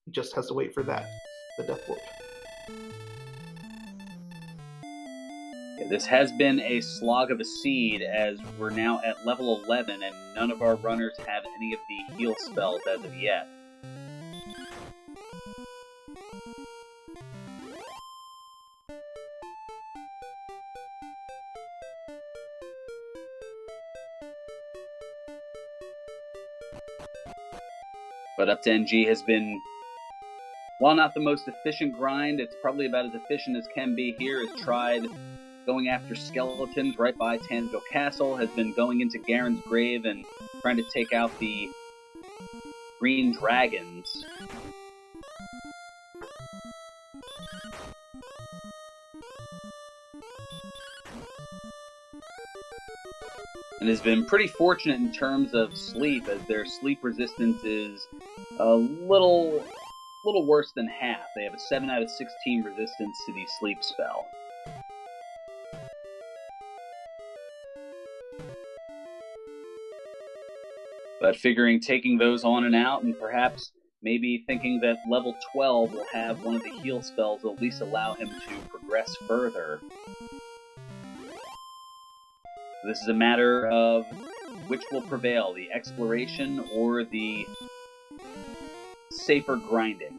Speaker 2: He just has to wait for the Death Warp.
Speaker 1: Yeah, this has been a slog of a seed, as we're now at level 11 and none of our runners have any of the heal spells as of yet. But up2ng has been, while not the most efficient grind, it's probably about as efficient as can be here. Has tried going after skeletons right by Tantagel Castle, has been going into Garen's grave and trying to take out the green dragons. And has been pretty fortunate in terms of sleep, as their sleep resistance is a little worse than half. They have a 7 out of 16 resistance to the sleep spell. But figuring taking those on and out, and perhaps maybe thinking that level 12 will have one of the heal spells that will at least allow him to progress further. This is a matter of which will prevail, the exploration or the safer grinding.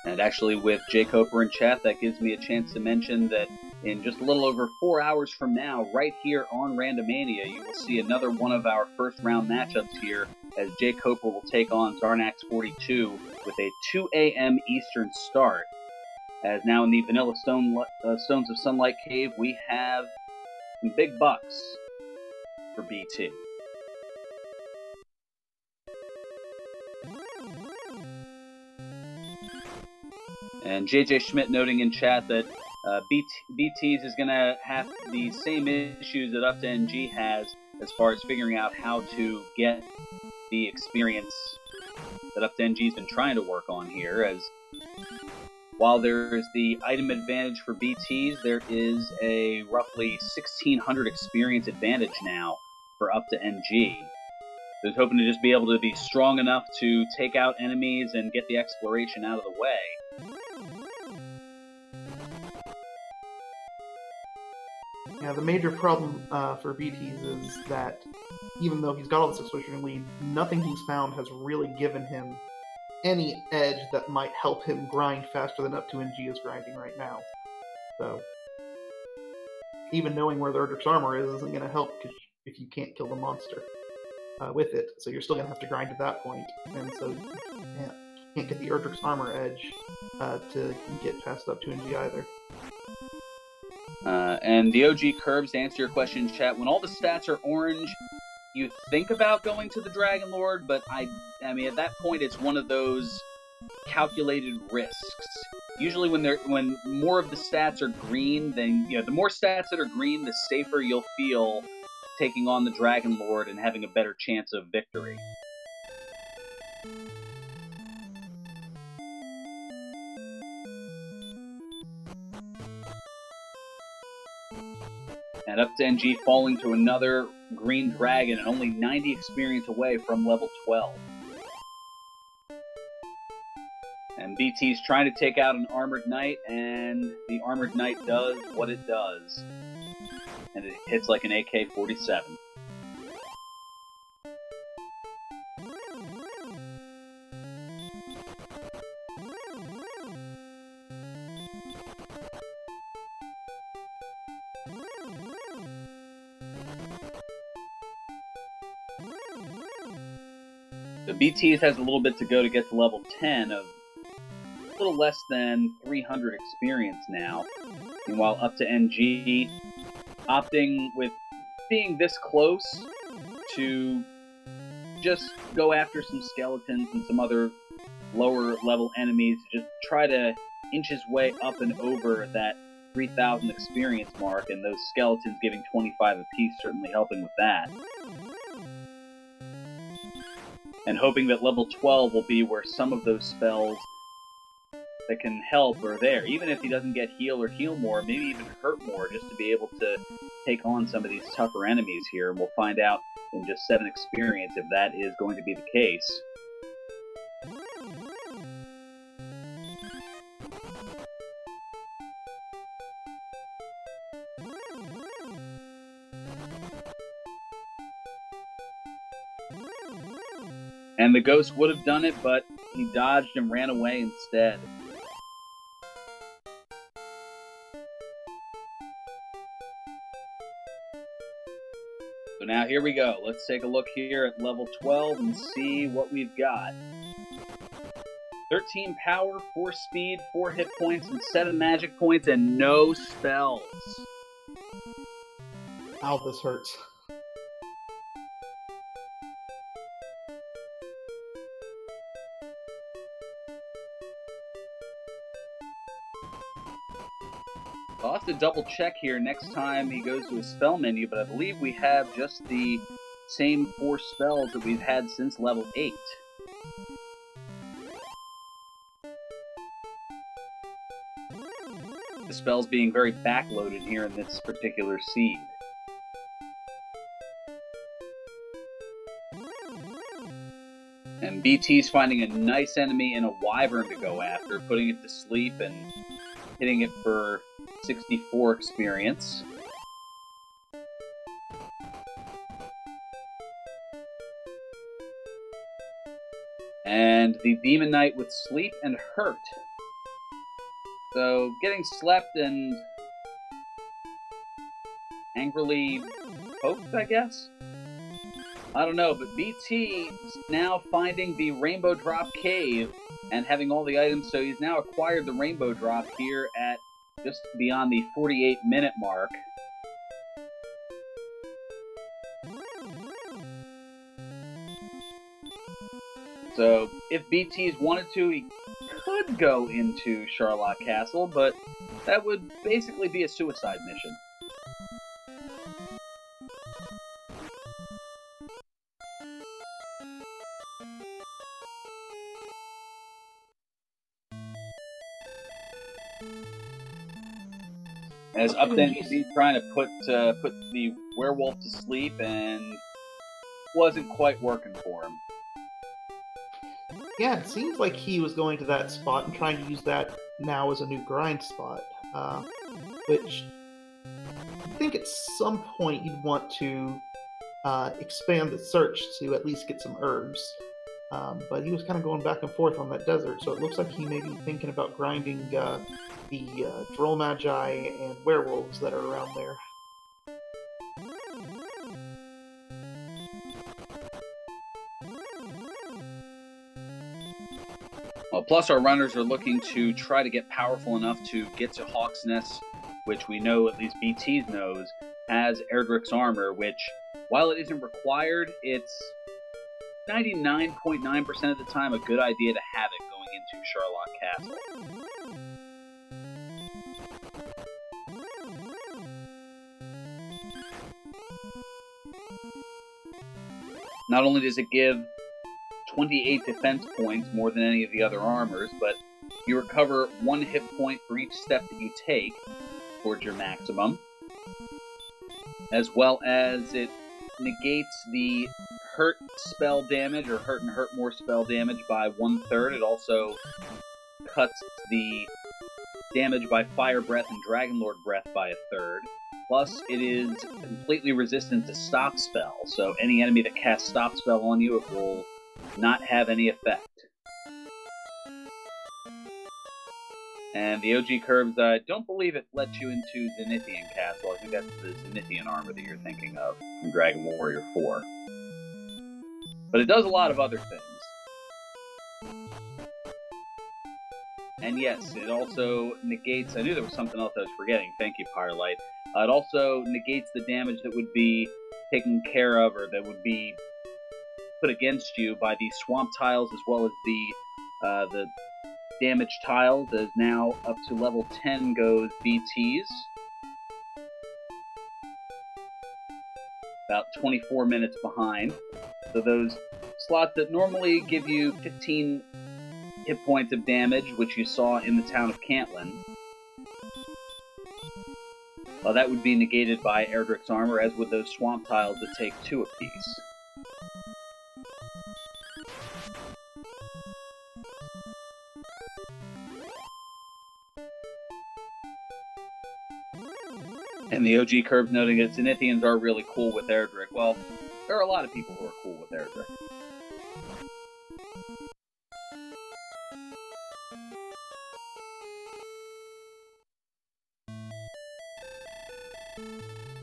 Speaker 1: And actually, with Jake Hoper in chat, that gives me a chance to mention that in just a little over 4 hours from now, right here on Randomania, you will see another one of our first round matchups here, as Jake Hoper will take on Zarnax42 with a 2 a.m. Eastern start. As now in the Vanilla Stones of Sunlight Cave, we have some big bucks for BT. And JJ Schmidt noting in chat that beeTeas is going to have the same issues that up2ng has as far as figuring out how to get the experience that up2ng has been trying to work on here, as while there is the item advantage for beeTeas, there is a roughly 1600 experience advantage now for up2ng. So he's hoping to just be able to be strong enough to take out enemies and get the exploration out of the way.
Speaker 2: Yeah, the major problem for beeTeas is that even though he's got all this exploration lead, nothing he's found has really given him any edge that might help him grind faster than up2ng is grinding right now. So even knowing where the Erdrick's armor is isn't going to help if you can't kill the monster with it. So you're still going to have to grind at that point. And so you can't get the Erdrick's armor edge to get past up2ng either.
Speaker 1: And the OG Curbs, to answer your question in chat, when all the stats are orange, you think about going to the Dragon Lord, but I mean, at that point, it's one of those calculated risks. Usually when more of the stats are green, then, the more stats that are green, the safer you'll feel taking on the Dragon Lord and having a better chance of victory. And up2ng falling to another green dragon and only 90 experience away from level 12. And beeTeas trying to take out an Armored Knight, and the Armored Knight does what it does. And it hits like an AK-47. The beeTeas has a little bit to go to get to level 10 of a little less than 300 experience now. Meanwhile, up2ng opting with being this close to just go after some skeletons and some other lower level enemies to just try to inch his way up and over that 3,000 experience mark, and those skeletons giving 25 apiece certainly helping with that. And hoping that level 12 will be where some of those spells that can help are there. Even if he doesn't get heal or heal more, maybe even hurt more, just to be able to take on some of these tougher enemies here. And we'll find out in just 7 experience if that is going to be the case. And the ghost would have done it, but he dodged and ran away instead. So now here we go. Let's take a look here at level 12 and see what we've got. 13 power, 4 speed, 4 hit points, and 7 magic points, and no spells.
Speaker 2: Ow, this hurts.
Speaker 1: I'll have to double check here next time he goes to his spell menu, but I believe we have just the same 4 spells that we've had since level 8. The spells being very backloaded here in this particular seed. And beeTeas finding a nice enemy in a wyvern to go after, putting it to sleep and hitting it for 64 experience. And the Demon Knight with sleep and hurt. So getting slept and angrily poked, I guess? I don't know, but beeTeas now finding the Rainbow Drop Cave and having all the items, so he's now acquired the Rainbow Drop here at just beyond the 48-minute mark. So, if beeTeas wanted to, he could go into Charlotte Castle, but that would basically be a suicide mission. As up2ng trying to put the werewolf to sleep, and wasn't quite working for him.
Speaker 2: Yeah, it seems like he was going to that spot and trying to use that now as a new grind spot, which I think at some point you'd want to expand the search to at least get some herbs. But he was kind of going back and forth on that desert, so it looks like he may be thinking about grinding the Droll Magi and werewolves that are around there.
Speaker 1: Plus, our runners are looking to try to get powerful enough to get to Hawk's Nest, which we know, at least beeTeas knows, has Erdrick's armor, which, while it isn't required, it's 99.9% of the time a good idea to have it going into Sherlock Castle. Not only does it give 28 defense points, more than any of the other armors, but you recover 1 hit point for each step that you take towards your maximum, as well as it negates the hurt spell damage, or hurt and hurt more spell damage, by 1/3. It also cuts the damage by Fire Breath and Dragonlord Breath by 1/3. Plus, it is completely resistant to Stop Spell, so any enemy that casts Stop Spell on you, it will not have any effect. And the OG Curves, I don't believe it lets you into Zenithian Castle. I think that's the Zenithian armor that you're thinking of from Dragon Warrior 4. But it does a lot of other things. And yes, it also negates... I knew there was something else I was forgetting. Thank you, Firelight. It also negates the damage that would be taken care of, or that would be put against you by the swamp tiles, as well as the damage tiles, as now up to level 10 goes beeTeas. About 24 minutes behind. So those slots that normally give you 15 hit points of damage, which you saw in the town of Cantlin, that would be negated by Erdrick's armor, as would those swamp tiles that take 2 apiece. And the OG Curve noting that Zenithians are really cool with Erdrick. Well, there are a lot of people who are cool with Erdrick.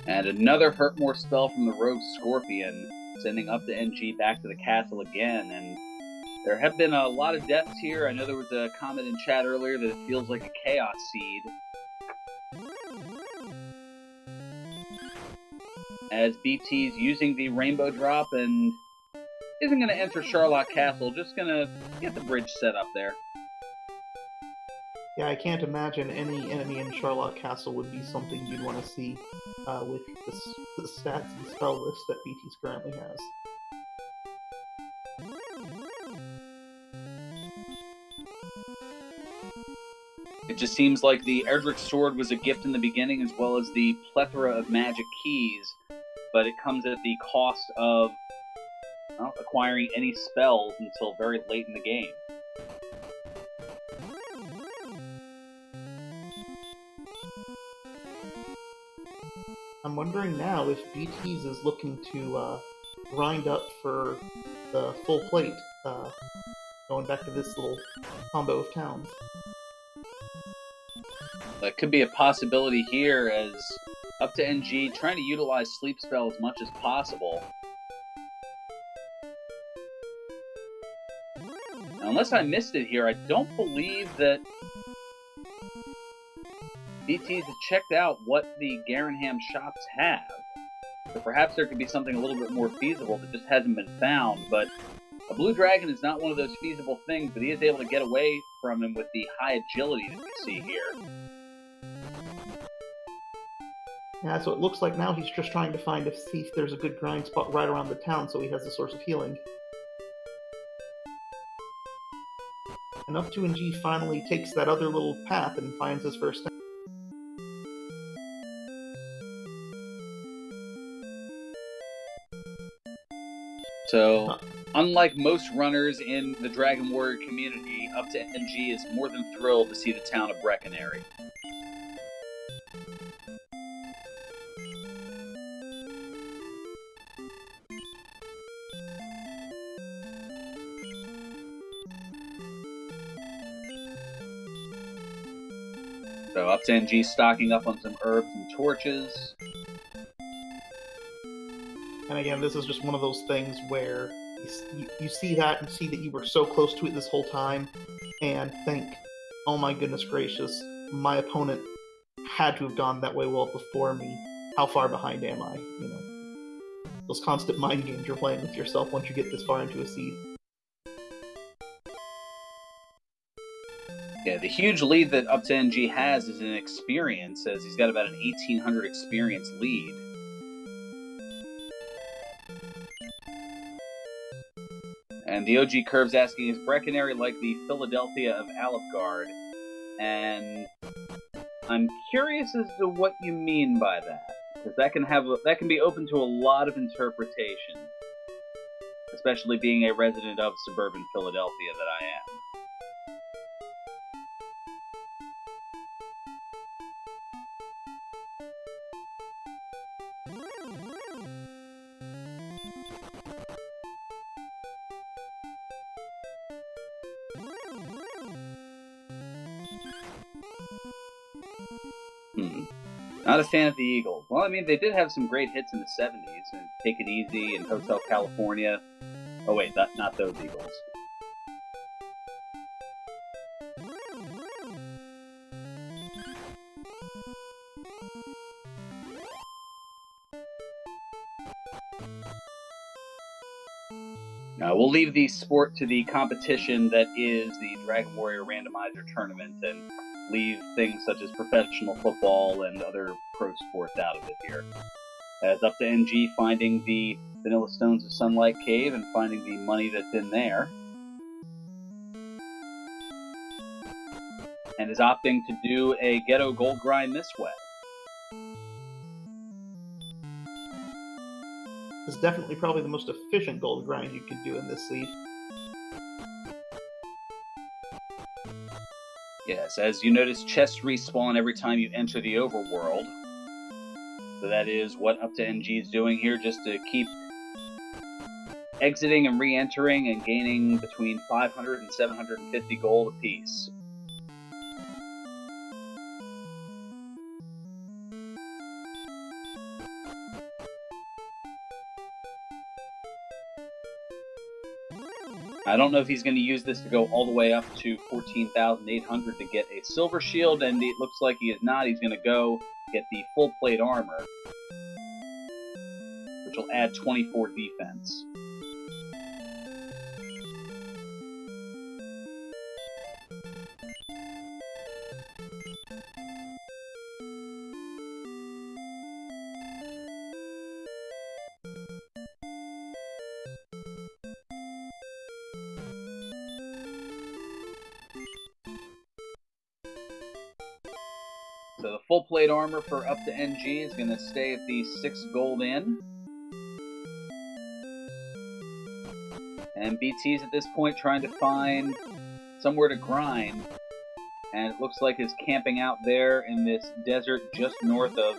Speaker 1: And another Hurt More spell from the Rogue Scorpion, sending up2ng back to the castle again. And there have been a lot of deaths here. I know there was a comment in chat earlier that it feels like a Chaos Seed. As beeTeas using the Rainbow Drop and isn't going to enter Sherlock Castle, just going to get the bridge set up there.
Speaker 2: Yeah, I can't imagine any enemy in Sherlock Castle would be something you'd want to see with the stats and spell list that beeTeas currently has.
Speaker 1: It just seems like the Erdrick Sword was a gift in the beginning, as well as the plethora of magic keys, but it comes at the cost of acquiring any spells until very late in the game.
Speaker 2: I'm wondering now if beeTeas is looking to grind up for the full plate, going back to this little combo of towns.
Speaker 1: That could be a possibility here, as up2ng trying to utilize Sleep Spell as much as possible. Now, unless I missed it here, I don't believe that beeTeas has checked out what the Garenham shops have. So perhaps there could be something a little bit more feasible that just hasn't been found, but a Blue Dragon is not one of those feasible things, but he is able to get away from him with the high agility that we see here.
Speaker 2: Yeah, so it looks like now he's just trying to see if there's a good grind spot right around the town so he has a source of healing. And up2ng finally takes that other little path and finds his first town.
Speaker 1: So, unlike most runners in the Dragon Warrior community, up2ng is more than thrilled to see the town of Breckenary. So up2ng stocking up on some herbs and torches.
Speaker 2: And again, this is just one of those things where you see that and see that you were so close to it this whole time, and think, oh my goodness gracious, my opponent had to have gone that way well before me. How far behind am I? You know, those constant mind games you're playing with yourself once you get this far into a seed.
Speaker 1: Yeah, the huge lead that up2ng has is in experience, as he's got about an 1,800 experience lead. And the OG Curve's asking, is Breckenary like the Philadelphia of Alfgard? And I'm curious as to what you mean by that, because that can be open to a lot of interpretation, especially being a resident of suburban Philadelphia that I am. Not a fan of the Eagles. Well, I mean, they did have some great hits in the 70s, and Take It Easy and Hotel California. Oh wait, not those Eagles. We'll leave the sport to the competition that is the Dragon Warrior Randomizer Tournament and leave things such as professional football and other pro sports out of it here. As up2ng finding the Vanilla Stones of Sunlight Cave and finding the money that's in there. And is opting to do a ghetto gold grind this way.
Speaker 2: It's definitely probably the most efficient gold grind you could do in this seed.
Speaker 1: Yes, as you notice, chests respawn every time you enter the overworld. So that is what up2ng is doing here, just to keep exiting and re-entering and gaining between 500 and 750 gold apiece. I don't know if he's going to use this to go all the way up to 14,800 to get a silver shield, and it looks like he is not. He's going to go get the full plate armor, which will add 24 defense. So the full plate armor for up2ng is going to stay at the 6 gold in. And beeTeas at this point trying to find somewhere to grind. And it looks like is camping out there in this desert just north of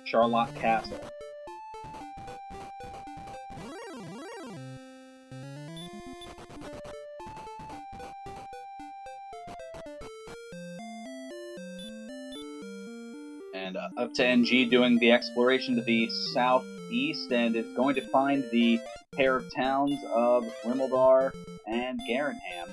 Speaker 1: Charlotte Castle. And up2ng doing the exploration to the southeast, and is going to find the pair of towns of Rimeldar and Garenham.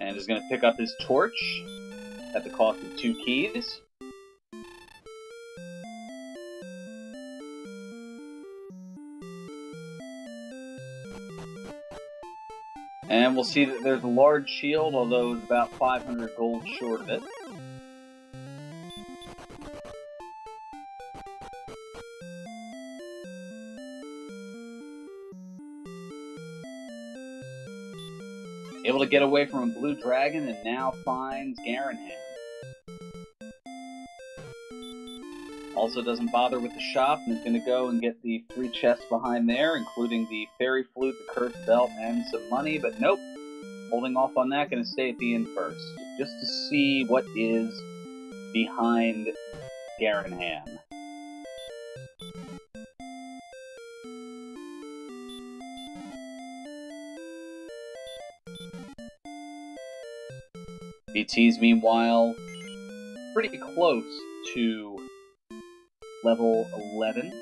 Speaker 1: And is going to pick up his torch at the cost of 2 keys. And we'll see that there's a large shield, although it's about 500 gold short of it. Able to get away from a blue dragon and now finds Garenham. Also doesn't bother with the shop and is going to go and get the 3 chests behind there, including the fairy flute, the cursed belt, and some money, but nope. Holding off on that, going to stay at the inn first, just to see what is behind Garenham. beeTeas, meanwhile, pretty close to level 11.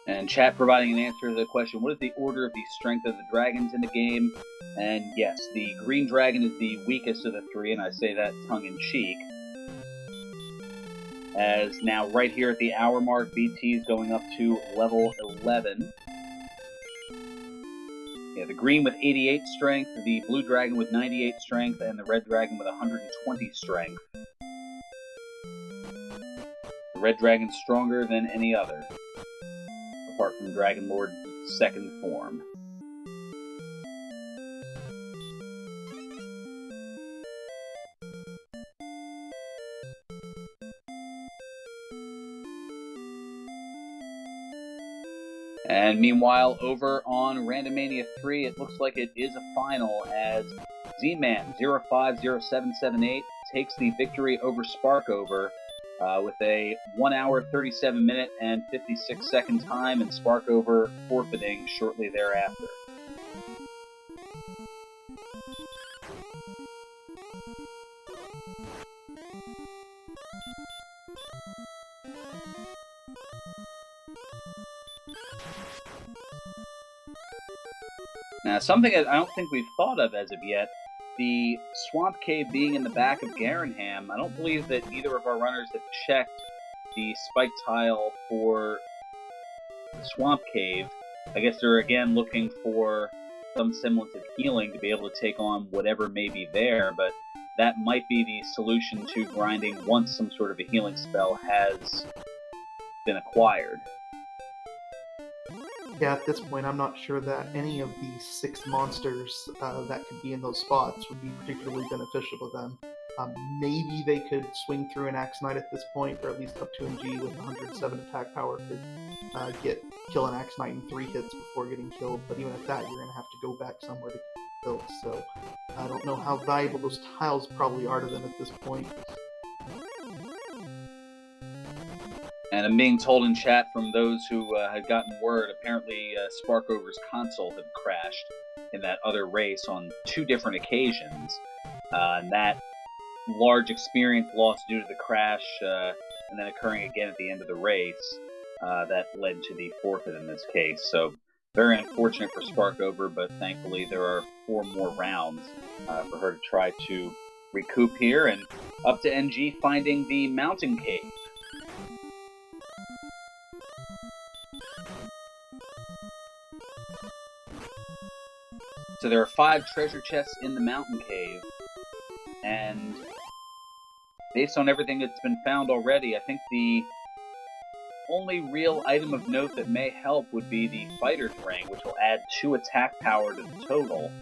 Speaker 1: And chat providing an answer to the question, what is the order of the strength of the dragons in the game? And yes, the green dragon is the weakest of the three, and I say that tongue-in-cheek. As now right here at the hour mark, beeTeas going up to level 11. Yeah, the green with 88 strength, the blue dragon with 98 strength, and the red dragon with 120 strength. The red dragon's stronger than any other, apart from Dragon Lord's second form. And meanwhile, over on Randomania 3, it looks like it is a final as Z-Man 050778 takes the victory over Sparkover with a 1 hour, 37 minute, and 56 second time, and Sparkover forfeiting shortly thereafter. Now, something that I don't think we've thought of as of yet, the Swamp Cave being in the back of Garanham, I don't believe that either of our runners have checked the spike tile for the Swamp Cave. I guess they're again looking for some semblance of healing to be able to take on whatever may be there, but that might be the solution to grinding once some sort of a healing spell has been acquired.
Speaker 2: Yeah, at this point, I'm not sure that any of the 6 monsters that could be in those spots would be particularly beneficial to them. Maybe they could swing through an Axe Knight at this point, or at least up2ng with 107 attack power could kill an Axe Knight in 3 hits before getting killed, but even at that, you're going to have to go back somewhere to get killed, so I don't know how valuable those tiles probably are to them at this point.
Speaker 1: And I'm being told in chat from those who had gotten word, apparently Sparkover's console had crashed in that other race on 2 different occasions. And that large experience loss due to the crash, and then occurring again at the end of the race, that led to the forfeit in this case. So very unfortunate for Sparkover, but thankfully there are 4 more rounds for her to try to recoup here. And up2ng finding the mountain cave. So there are 5 treasure chests in the mountain cave, and based on everything that's been found already, I think the only real item of note that may help would be the Fighter's Ring, which will add 2 attack power to the total.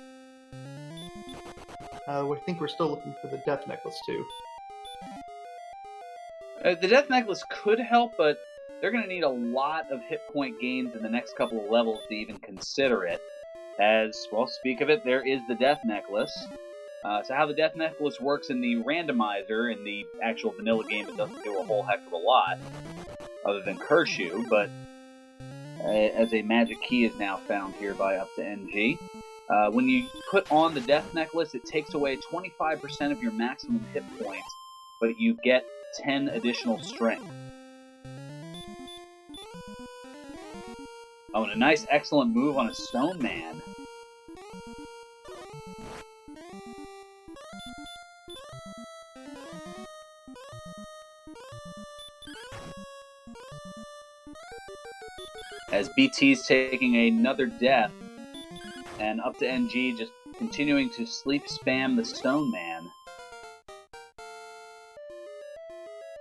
Speaker 2: I think we're still looking for the Death Necklace, too.
Speaker 1: The Death Necklace could help, but they're going to need a lot of hit point gains in the next couple of levels to even consider it. As, well, speak of it, there is the Death Necklace. So how the Death Necklace works in the randomizer, in the actual vanilla game, it doesn't do a whole heck of a lot, other than curse you, but as a magic key is now found here by up2ng. When you put on the Death Necklace, it takes away 25% of your maximum hit points, but you get 10 additional strength. Oh, and a nice, excellent move on a Stone Man. As beeTeas taking another death, and up2ng just continuing to sleep spam the Stone Man.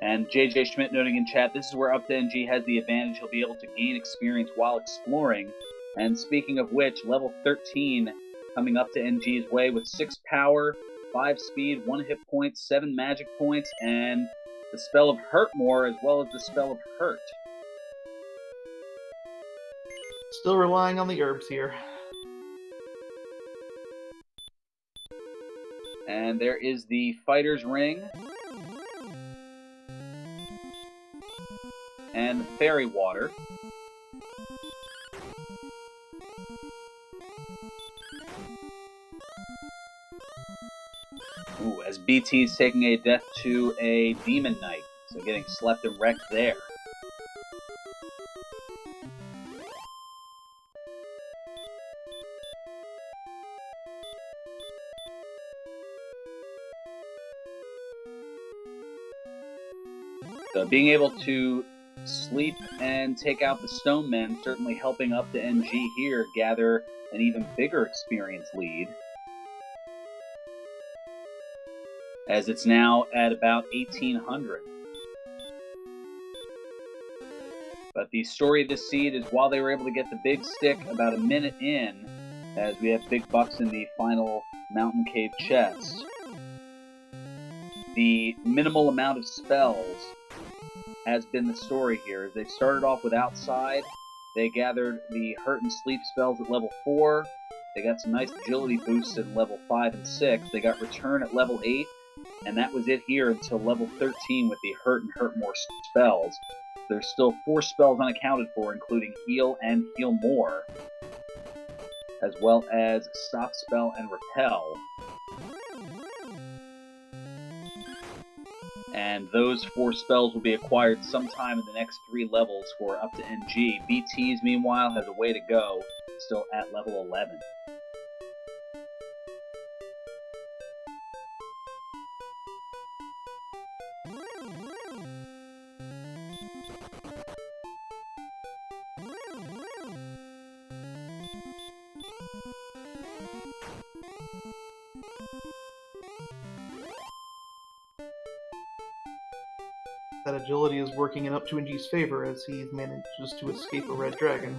Speaker 1: And JJ Schmidt noting in chat, this is where up2ng has the advantage. He'll be able to gain experience while exploring. And speaking of which, level 13 coming up2ng's way with 6 power, 5 speed, 1 hit point, 7 magic points, and the spell of Hurtmore as well as the spell of Hurt.
Speaker 2: Still relying on the herbs here.
Speaker 1: And there is the Fighter's Ring. And the Fairy Water. Ooh, as beeTeas taking a death to a Demon Knight. So getting slept and wrecked there. Being able to sleep and take out the stone men, certainly helping up2ng here gather an even bigger experience lead, as it's now at about 1,800. But the story of this seed is while they were able to get the big stick about a minute in, as we have big bucks in the final mountain cave chest, the minimal amount of spells has been the story here. They started off with Outside. They gathered the Hurt and Sleep spells at level 4. They got some nice agility boosts at level 5 and 6. They got Return at level 8. And that was it here until level 13 with the Hurt and Hurt More spells. There's still 4 spells unaccounted for, including Heal and Heal More, as well as Stop Spell and Repel. And those 4 spells will be acquired sometime in the next 3 levels for up2ng. beeTeas, meanwhile, has a way to go, still at level 11.
Speaker 2: That agility is working in up2ng's favor as he manages to escape a red dragon.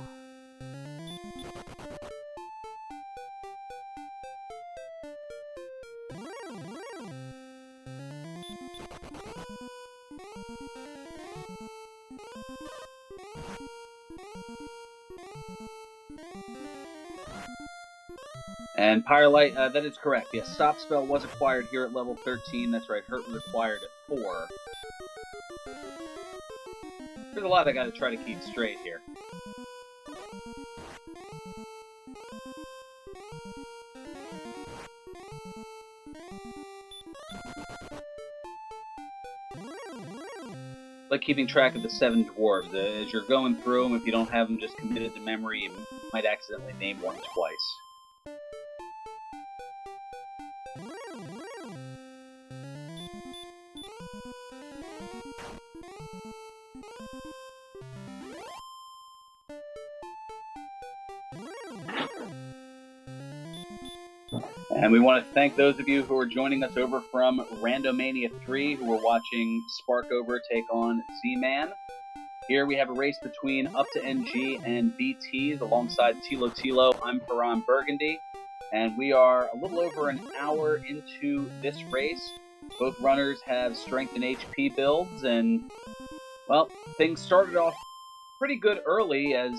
Speaker 1: And Pyrelight, that is correct. Yes, Stop Spell was acquired here at level 13. That's right, Hurt was acquired at 4. There's a lot I gotta try to keep straight here. Like keeping track of the 7 dwarves. As you're going through them, if you don't have them just committed to memory, you might accidentally name one twice. And we want to thank those of you who are joining us over from Randomania 3, who are watching Sparkover take on Z-Man. Here we have a race between up2ng and beeTeas alongside Tilo Tilo. I'm Paran Burgundy, and we are a little over an hour into this race. Both runners have strength and HP builds, and, well, things started off pretty good early as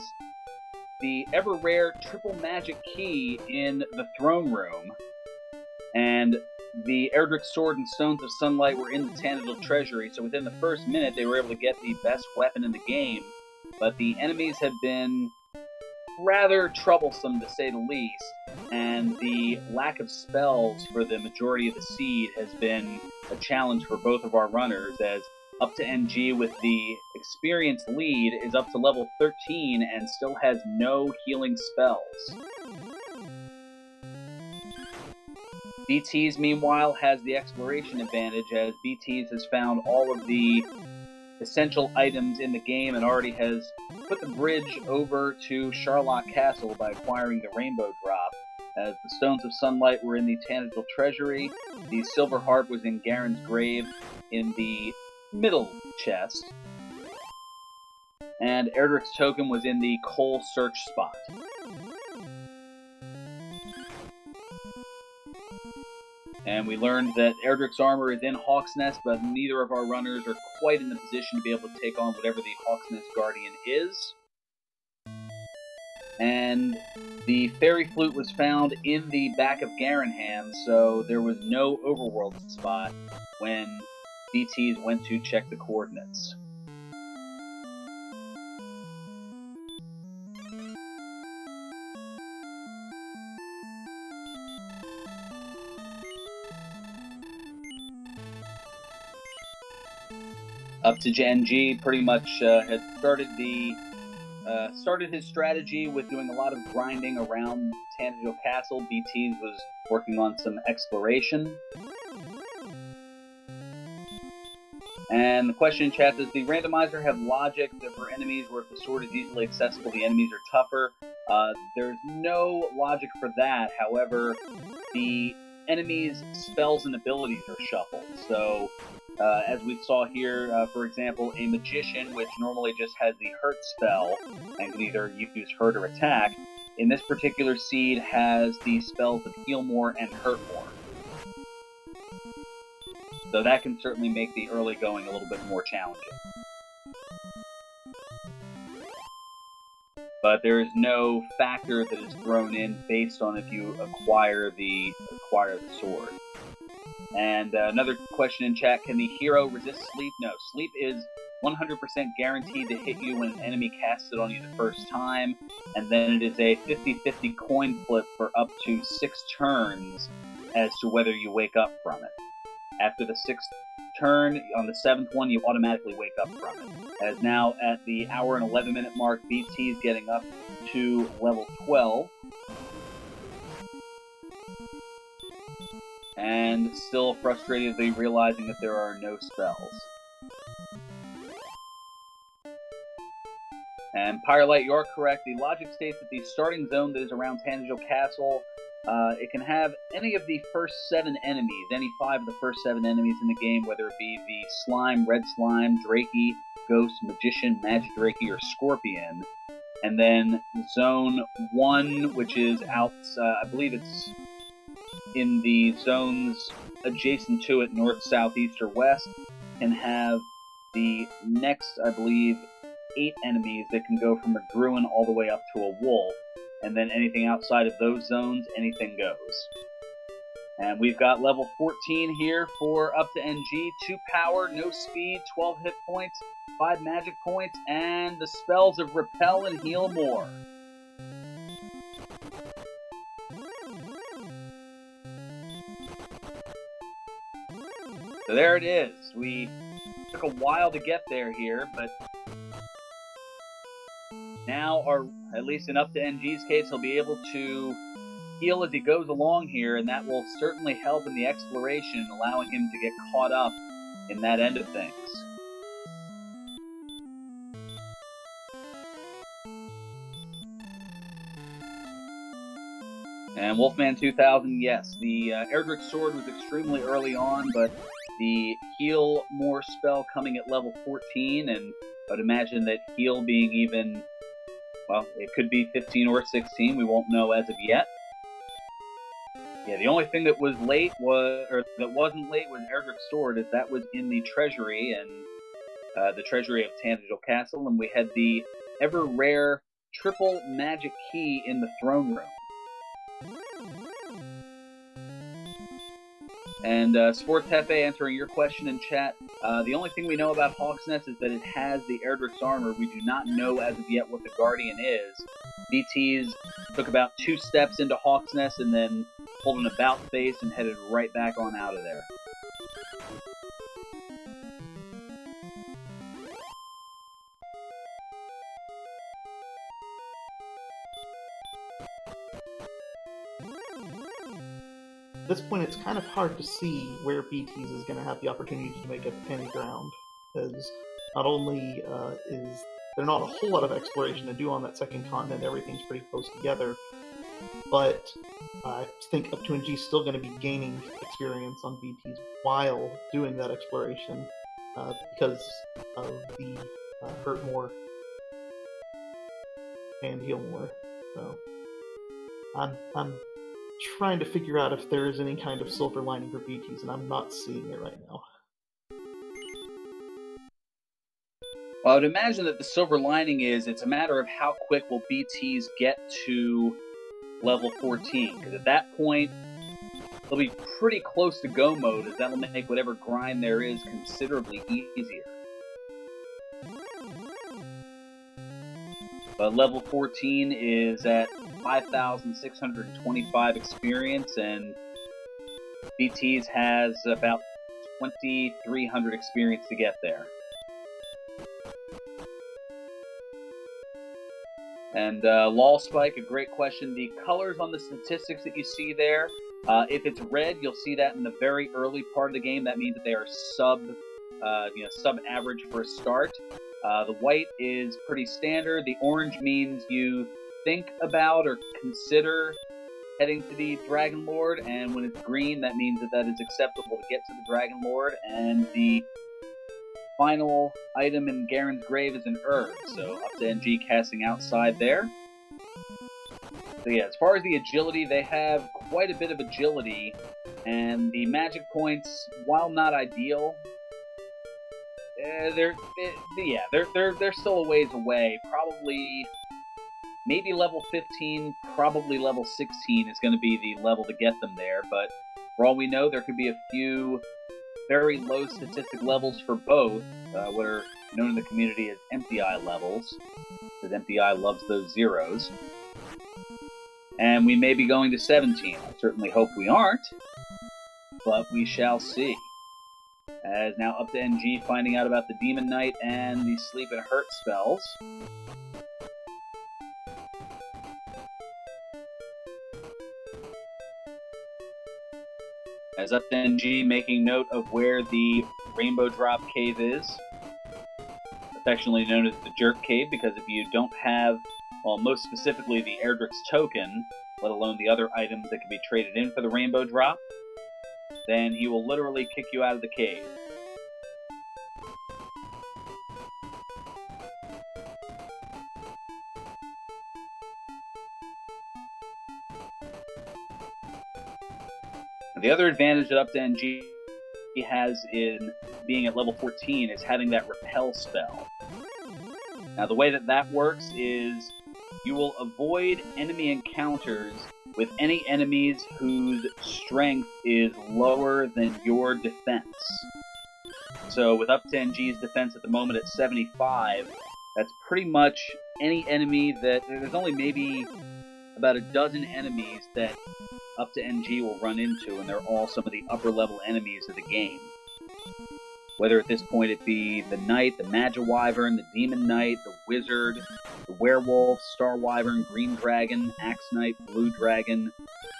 Speaker 1: the ever-rare triple magic key in the throne room and the Erdrick Sword and Stones of Sunlight were in the Untitled Treasury, so within the first minute they were able to get the best weapon in the game, but the enemies have been rather troublesome to say the least, and the lack of spells for the majority of the seed has been a challenge for both of our runners, as up2ng with the experience lead is up to level 13 and still has no healing spells. beeTeas, meanwhile, has the exploration advantage, as beeTeas has found all of the essential items in the game and already has put the bridge over to Charlotte Castle by acquiring the Rainbow Drop, as the Stones of Sunlight were in the Untitled Treasury, the Silver Harp was in Garen's Grave in the middle chest, and Erdrick's Token was in the coal search spot. And we learned that Erdrick's armor is in Hawk's Nest, but neither of our runners are quite in the position to be able to take on whatever the Hawk's Nest Guardian is. And the Fairy Flute was found in the back of Garenham, so there was no overworld spot when beeTeas went to check the coordinates. up2ng pretty much had started his strategy with doing a lot of grinding around Tangiel Castle. beeTeas was working on some exploration. And the question in chat, does the randomizer have logic for enemies where if the sword is easily accessible, the enemies are tougher? There's no logic for that. However, the enemies' spells and abilities are shuffled. So, as we saw here, for example, a magician, which normally just has the hurt spell and can either use hurt or attack, in this particular seed has the spells of heal more and hurt more. So that can certainly make the early going a little bit more challenging. But there is no factor that is thrown in based on if you acquire the sword. And another question in chat, can the hero resist sleep? No, sleep is 100% guaranteed to hit you when an enemy casts it on you the first time, and then it is a 50-50 coin flip for up to 6 turns as to whether you wake up from it. After the 6th turn, on the 7th one, you automatically wake up from it. As now at the hour and 11-minute mark, beeTeas getting up to level 12. And still frustratedly realizing that there are no spells. And Pyrelight, you are correct. The logic states that the starting zone that is around Tangiel Castle, it can have any of the first 7 enemies, any 5 of the first 7 enemies in the game, whether it be the Slime, Red Slime, Drakey, Ghost, Magician, Magic Drakey, or Scorpion. And then Zone 1, which is out, I believe it's in the zones adjacent to it, north, south, east, or west, can have the next, I believe, 8 enemies that can go from a Druin all the way up to a Wolf. And then anything outside of those zones, anything goes. And we've got level 14 here for up2ng. 2 power, no speed, 12 hit points, 5 magic points, and the spells of Repel and Heal More. So there it is. We took a while to get there here, but now, at least in up2ng's case, he'll be able to heal as he goes along here, and that will certainly help in the exploration, allowing him to get caught up in that end of things. And Wolfman 2000, yes, the Erdrick Sword was extremely early on, but the Heal More spell coming at level 14, and I'd imagine that Heal being even... well, it could be 15 or 16. We won't know as of yet. Yeah, the only thing that was late wasn't late was Erdrick's Sword, as that was in the treasury and the treasury of Tangiel Castle, and we had the ever rare triple magic key in the throne room. And Sports Hefe, answering your question in chat, the only thing we know about Hawksnest is that it has the Erdrick's armor. We do not know as of yet what the Guardian is. beeTeas took about 2 steps into Hawksnest and then pulled an about face and headed right back on out of there.
Speaker 2: At this point, it's kind of hard to see where beeTeas is going to have the opportunity to make up any ground, because not only is there not a whole lot of exploration to do on that second continent, everything's pretty close together, but I think up2ng is still going to be gaining experience on beeTeas while doing that exploration, because of the Hurt More and Heal More. So I'm trying to figure out if there is any kind of silver lining for beeTeas, and I'm not seeing it right now.
Speaker 1: Well, I would imagine that the silver lining is it's a matter of how quick will beeTeas get to level 14, because at that point they'll be pretty close to go mode, as that'll make whatever grind there is considerably easier. But level 14 is at 5,625 experience, and beeTeas has about 2,300 experience to get there. And Lawspike, a great question. The colors on the statistics that you see there, if it's red, you'll see that in the very early part of the game. That means that they are sub sub-average for a start. The white is pretty standard. The orange means you think about or consider heading to the Dragon Lord, and when it's green, that means that is acceptable to get to the Dragon Lord, and the final item in Garen's Grave is an herb, so up to NG casting outside there. So yeah, as far as the agility, they have quite a bit of agility, and the magic points, while not ideal, they're still a ways away. Probably, maybe level 15, probably level 16 is going to be the level to get them there, but for all we know, there could be a few very low statistic levels for both, what are known in the community as MPI levels, because MPI loves those zeros. And we may be going to 17. I certainly hope we aren't, but we shall see. As now up to NG finding out about the Demon Knight and the Sleep and Hurt spells. As up to NG making note of where the Rainbow Drop Cave is, affectionately known as the Jerk Cave, because if you don't have, well, most specifically the Erdrick's token, let alone the other items that can be traded in for the Rainbow Drop, then he will literally kick you out of the cave. The other advantage that up to NG has in being at level 14 is having that Repel spell. Now the way that works is you will avoid enemy encounters with any enemies whose strength is lower than your defense. So with up to NG's defense at the moment at 75, that's pretty much any enemy that... There's only maybe about a dozen enemies that up to NG will run into, and they're all some of the upper level enemies of the game. Whether at this point it be the Knight, the Magiwyvern, the Demon Knight, the Wizard, the Werewolf, Star Wyvern, Green Dragon, Axe Knight, Blue Dragon,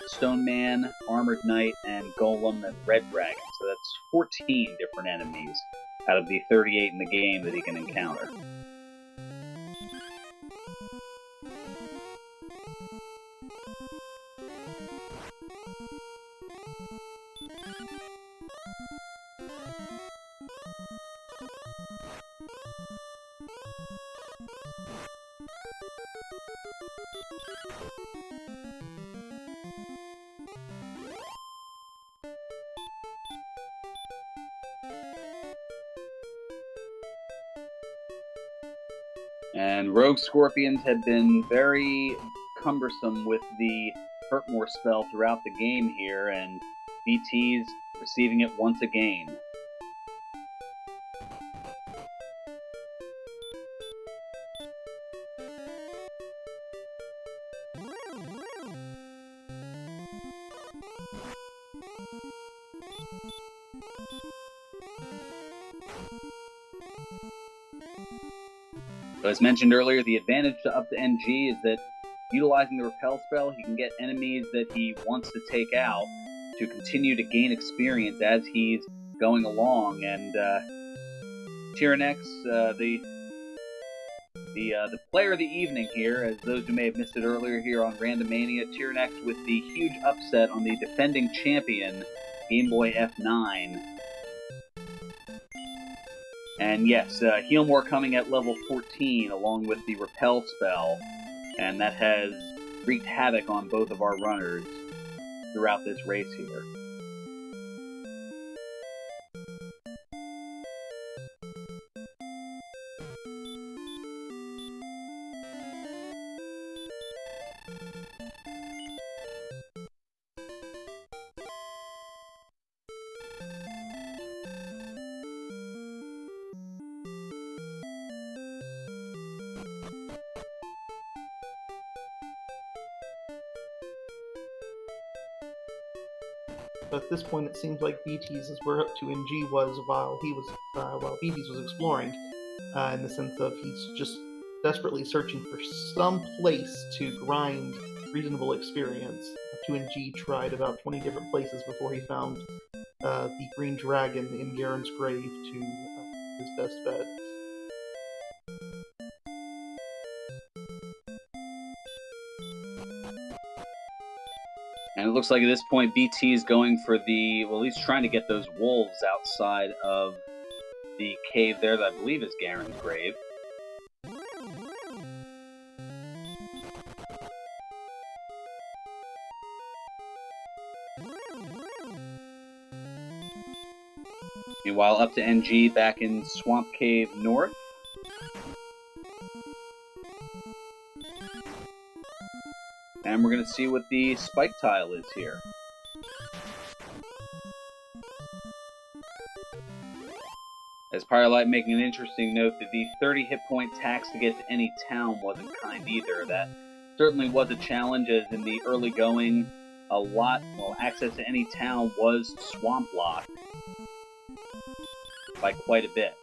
Speaker 1: Stone Man, Armored Knight, and Golem and Red Dragon. So that's 14 different enemies out of the 38 in the game that he can encounter. And Rogue Scorpions have been very cumbersome with the Hurtmore spell throughout the game here, and beeTeas receiving it once again. So as mentioned earlier, the advantage to up to NG is that utilizing the Repel spell, he can get enemies that he wants to take out to continue to gain experience as he's going along. And Tyrannex, the player of the evening here, as those who may have missed it earlier here on Randomania, Tyrannex with the huge upset on the defending champion, Game Boy F9. And yes, Healmore coming at level 14 along with the Repel spell, and that has wreaked havoc on both of our runners throughout this race here.
Speaker 2: But at this point, it seems like beeTeas is where up2ng was while beeTeas was exploring, in the sense of he's just desperately searching for some place to grind reasonable experience. up2ng tried about 20 different places before he found the Green Dragon in Garen's Grave to his best bet.
Speaker 1: And it looks like at this point, BT is going for the, well, he's trying to get those wolves outside of the cave there that I believe is Garen's grave. Meanwhile, up to NG back in Swamp Cave North. And we're going to see what the spike tile is here. As Firelight making an interesting note that the 30 hit point tax to get to any town wasn't kind either. That certainly was a challenge, as in the early going, access to any town was swamp locked by quite a bit.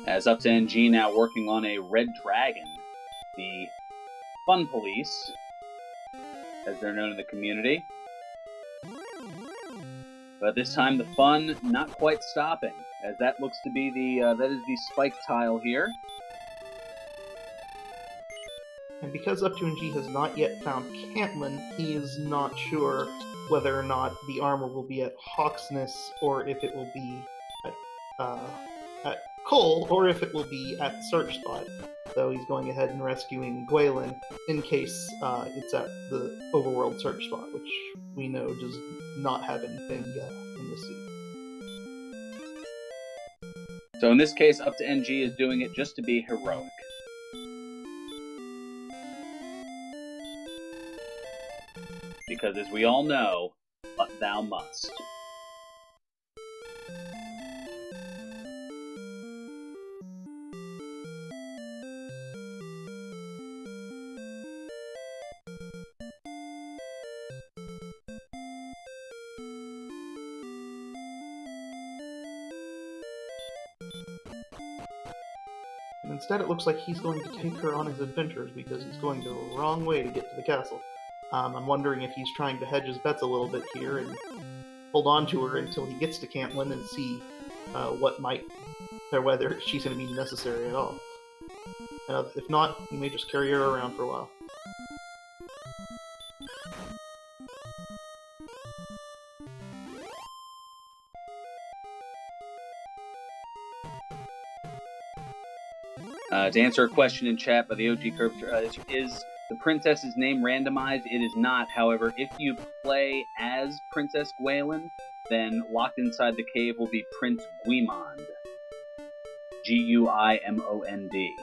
Speaker 1: As up to NG now working on a red dragon, the fun police, as they're known in the community. But this time the fun not quite stopping, as that looks to be that is the spike tile here.
Speaker 2: And because up2ng has not yet found Cantlin, he is not sure whether or not the armor will be at Hawksness, or if it will be at Cole, or if it will be at Search Spot. So he's going ahead and rescuing Gwaelin in case it's at the Overworld Search Spot, which we know does not have anything in the sea.
Speaker 1: So in this case, up to NG is doing it just to be heroic. Because as we all know, but thou must.
Speaker 2: And instead it looks like he's going to take her on his adventures because he's going the wrong way to get to the castle. I'm wondering if he's trying to hedge his bets a little bit here and hold on to her until he gets to Cantlin and see whether she's going to be necessary at all. If not, he may just carry her around for a while.
Speaker 1: To answer a question in chat by the OG Curvature, is the princess's name randomized? It is not. However, if you play as Princess Gwaelin, then locked inside the cave will be Prince Guimond. Guimond.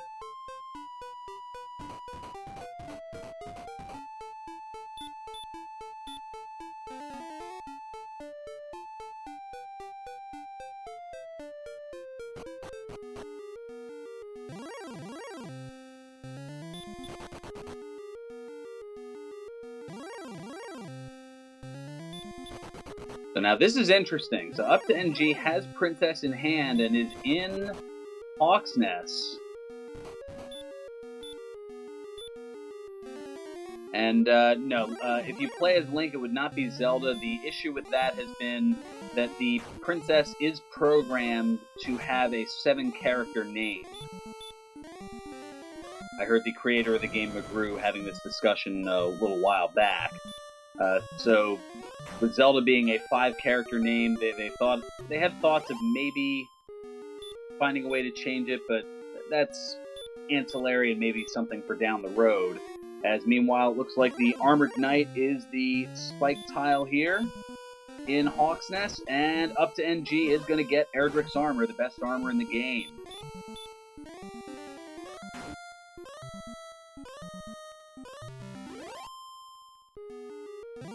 Speaker 1: So now this is interesting. So up to NG has Princess in hand and is in Hawksness. And no, if you play as Link, it would not be Zelda. The issue with that has been that the princess is programmed to have a 7-character name. I heard the creator of the game, McGrew, having this discussion a little while back. So, with Zelda being a 5-character name, they had thoughts of maybe finding a way to change it, but that's ancillary and maybe something for down the road. As meanwhile, it looks like the Armored Knight is the spike tile here in Hawksness, and up to NG is going to get Erdrick's armor, the best armor in the game.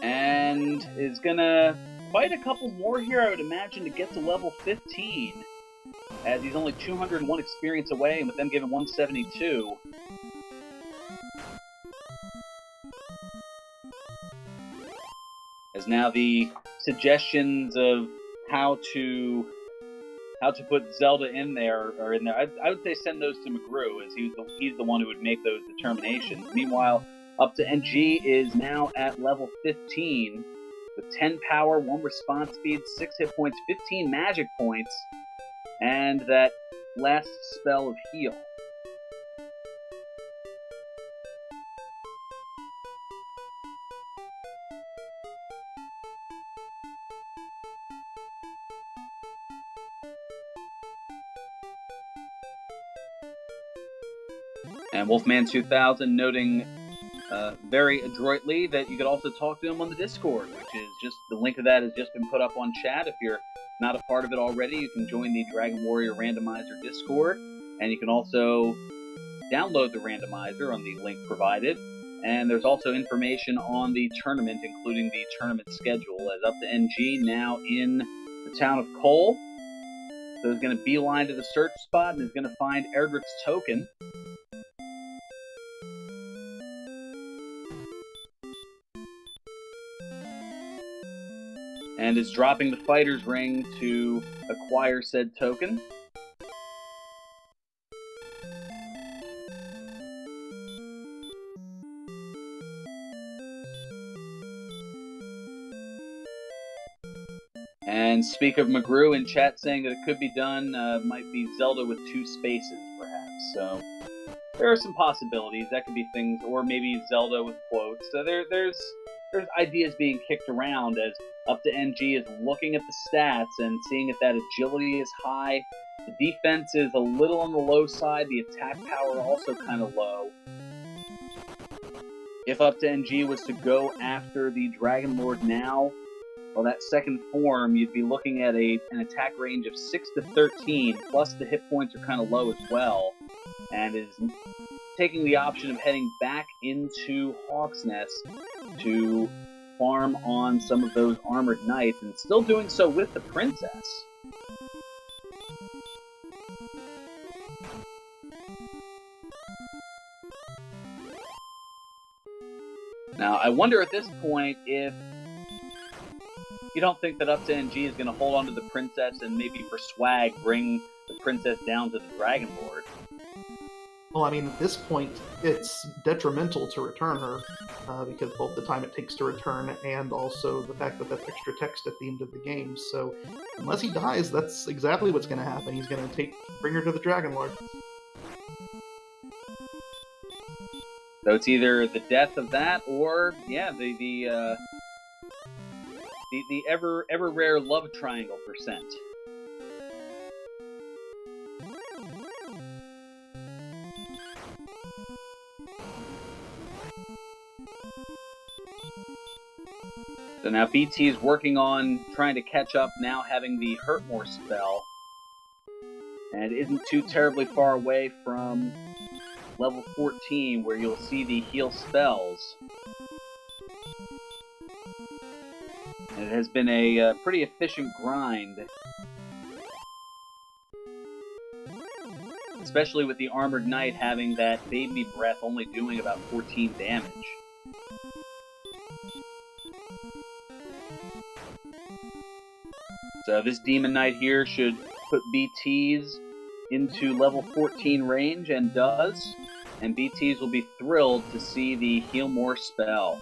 Speaker 1: And is going to fight a couple more here, I would imagine, to get to level 15, as he's only 201 experience away, and with them giving 172. As now the suggestions of how to how to put Zelda in there or in there. I would say send those to McGrew, as he's the one who would make those determinations. Meanwhile, up2ng is now at level 15 with 10 power, 1 response speed, 6 hit points, 15 magic points, and that last spell of heal. And Wolfman 2000 noting very adroitly that you could also talk to him on the Discord, which is just, the link to that has just been put up on chat. If you're not a part of it already, you can join the Dragon Warrior Randomizer Discord, and you can also download the randomizer on the link provided. And there's also information on the tournament, including the tournament schedule, as up2ng now in the town of Cole. So he's going to beeline to the search spot and is going to find Erdrick's token. And is dropping the fighter's ring to acquire said token. And speak of McGrew in chat saying that it could be done, might be Zelda with 2 spaces, perhaps. So there are some possibilities. That could be things, or maybe Zelda with quotes. So there's ideas being kicked around as up2ng is looking at the stats and seeing if that agility is high. The defense is a little on the low side. The attack power also kind of low. If up2ng was to go after the Dragon Lord now, well, that second form, you'd be looking at an attack range of 6 to 13, plus the hit points are kind of low as well, and is taking the option of heading back into Hawk's Nest to farm on some of those armored knights, and still doing so with the princess. Now, I wonder at this point if you don't think that up2ng is going to hold on to the princess and maybe for swag bring the princess down to the Dragon Lord.
Speaker 2: Well, I mean, at this point, it's detrimental to return her, because both the time it takes to return and also the fact that that's extra text at the end of the game. So, unless he dies, that's exactly what's going to happen. He's going to bring her to the Dragon Lord.
Speaker 1: So it's either the death of that, or yeah, the ever rare love triangle percent. So now beeTeas is working on trying to catch up, now having the Hurt More spell, and isn't too terribly far away from level 14, where you'll see the heal spells. And it has been a pretty efficient grind, especially with the Armored Knight having that baby breath only doing about 14 damage. So this Demon Knight here should put beeTeas into level 14 range, and does. And beeTeas will be thrilled to see the Heal More spell.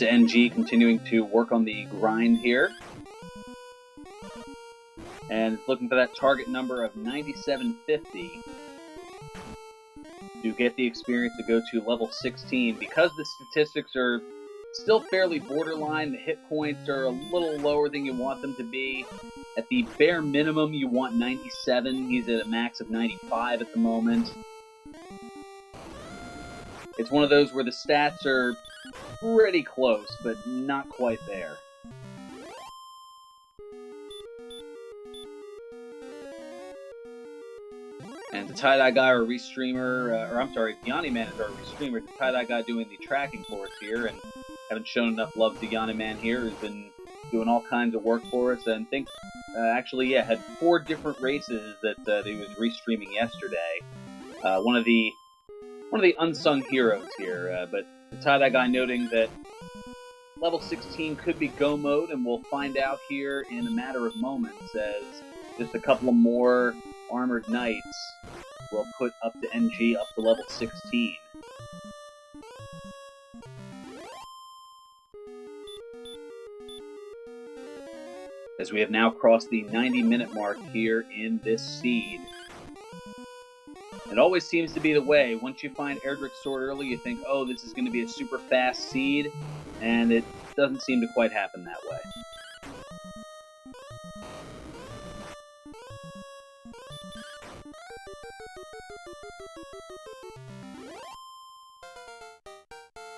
Speaker 1: up2ng continuing to work on the grind here. And it's looking for that target number of 9750 to get the experience to go to level 16. Because the statistics are still fairly borderline, the hit points are a little lower than you want them to be. At the bare minimum, you want 97. He's at a max of 95 at the moment. It's one of those where the stats are pretty close, but not quite there. And the Tie-Dye Guy, our restreamer, or I'm sorry, Yanni Man is our restreamer. The Tie-Dye Guy doing the tracking for us here, and haven't shown enough love to Yanni Man here, who's been doing all kinds of work for us, and think actually, yeah, had 4 different races that he was restreaming yesterday. One of the unsung heroes here, but the tie-dye guy noting that level 16 could be go mode, and we'll find out here in a matter of moments as just a couple of more armored knights will put up to NG up to level 16. As we have now crossed the 90-minute mark here in this seed. It always seems to be the way. Once you find Erdrick's Sword early, you think, oh, this is going to be a super fast seed, and it doesn't seem to quite happen that way.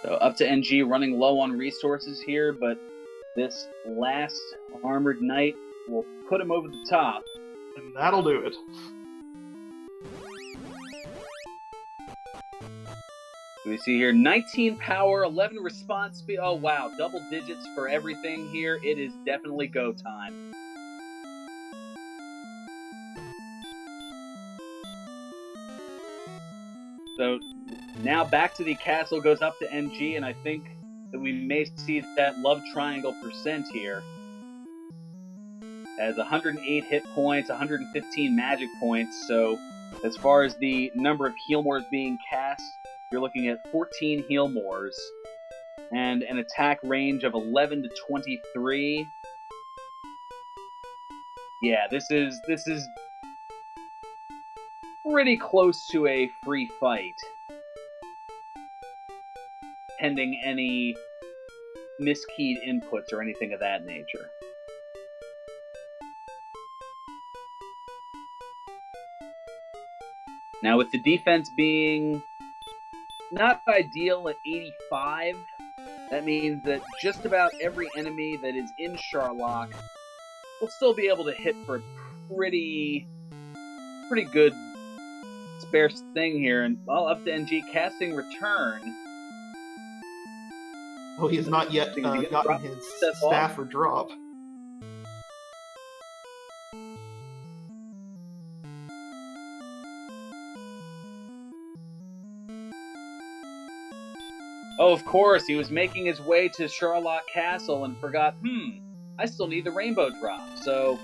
Speaker 1: So up to NG running low on resources here, but this last armored knight will put him over the top.
Speaker 2: And that'll do it.
Speaker 1: We see here 19 power, 11 response speed. Oh wow, double digits for everything here. It is definitely go time. So now back to the castle, goes up to NG, and I think that we may see that love triangle percent here. As 108 hit points, 115 magic points. So as far as the number of heal mores being cast, you're looking at 14 heal mores and an attack range of 11 to 23. Yeah, this is pretty close to a free fight, pending any miskeyed inputs or anything of that nature. Now, with the defense being not ideal at 85, that means that just about every enemy that is in Sharlock will still be able to hit for a pretty good spare thing here. And well, up to NG casting Return.
Speaker 2: Oh, he's not yet gotten his staff or drop.
Speaker 1: Oh, of course, he was making his way to Sharlock Castle and forgot, I still need the rainbow drop. So,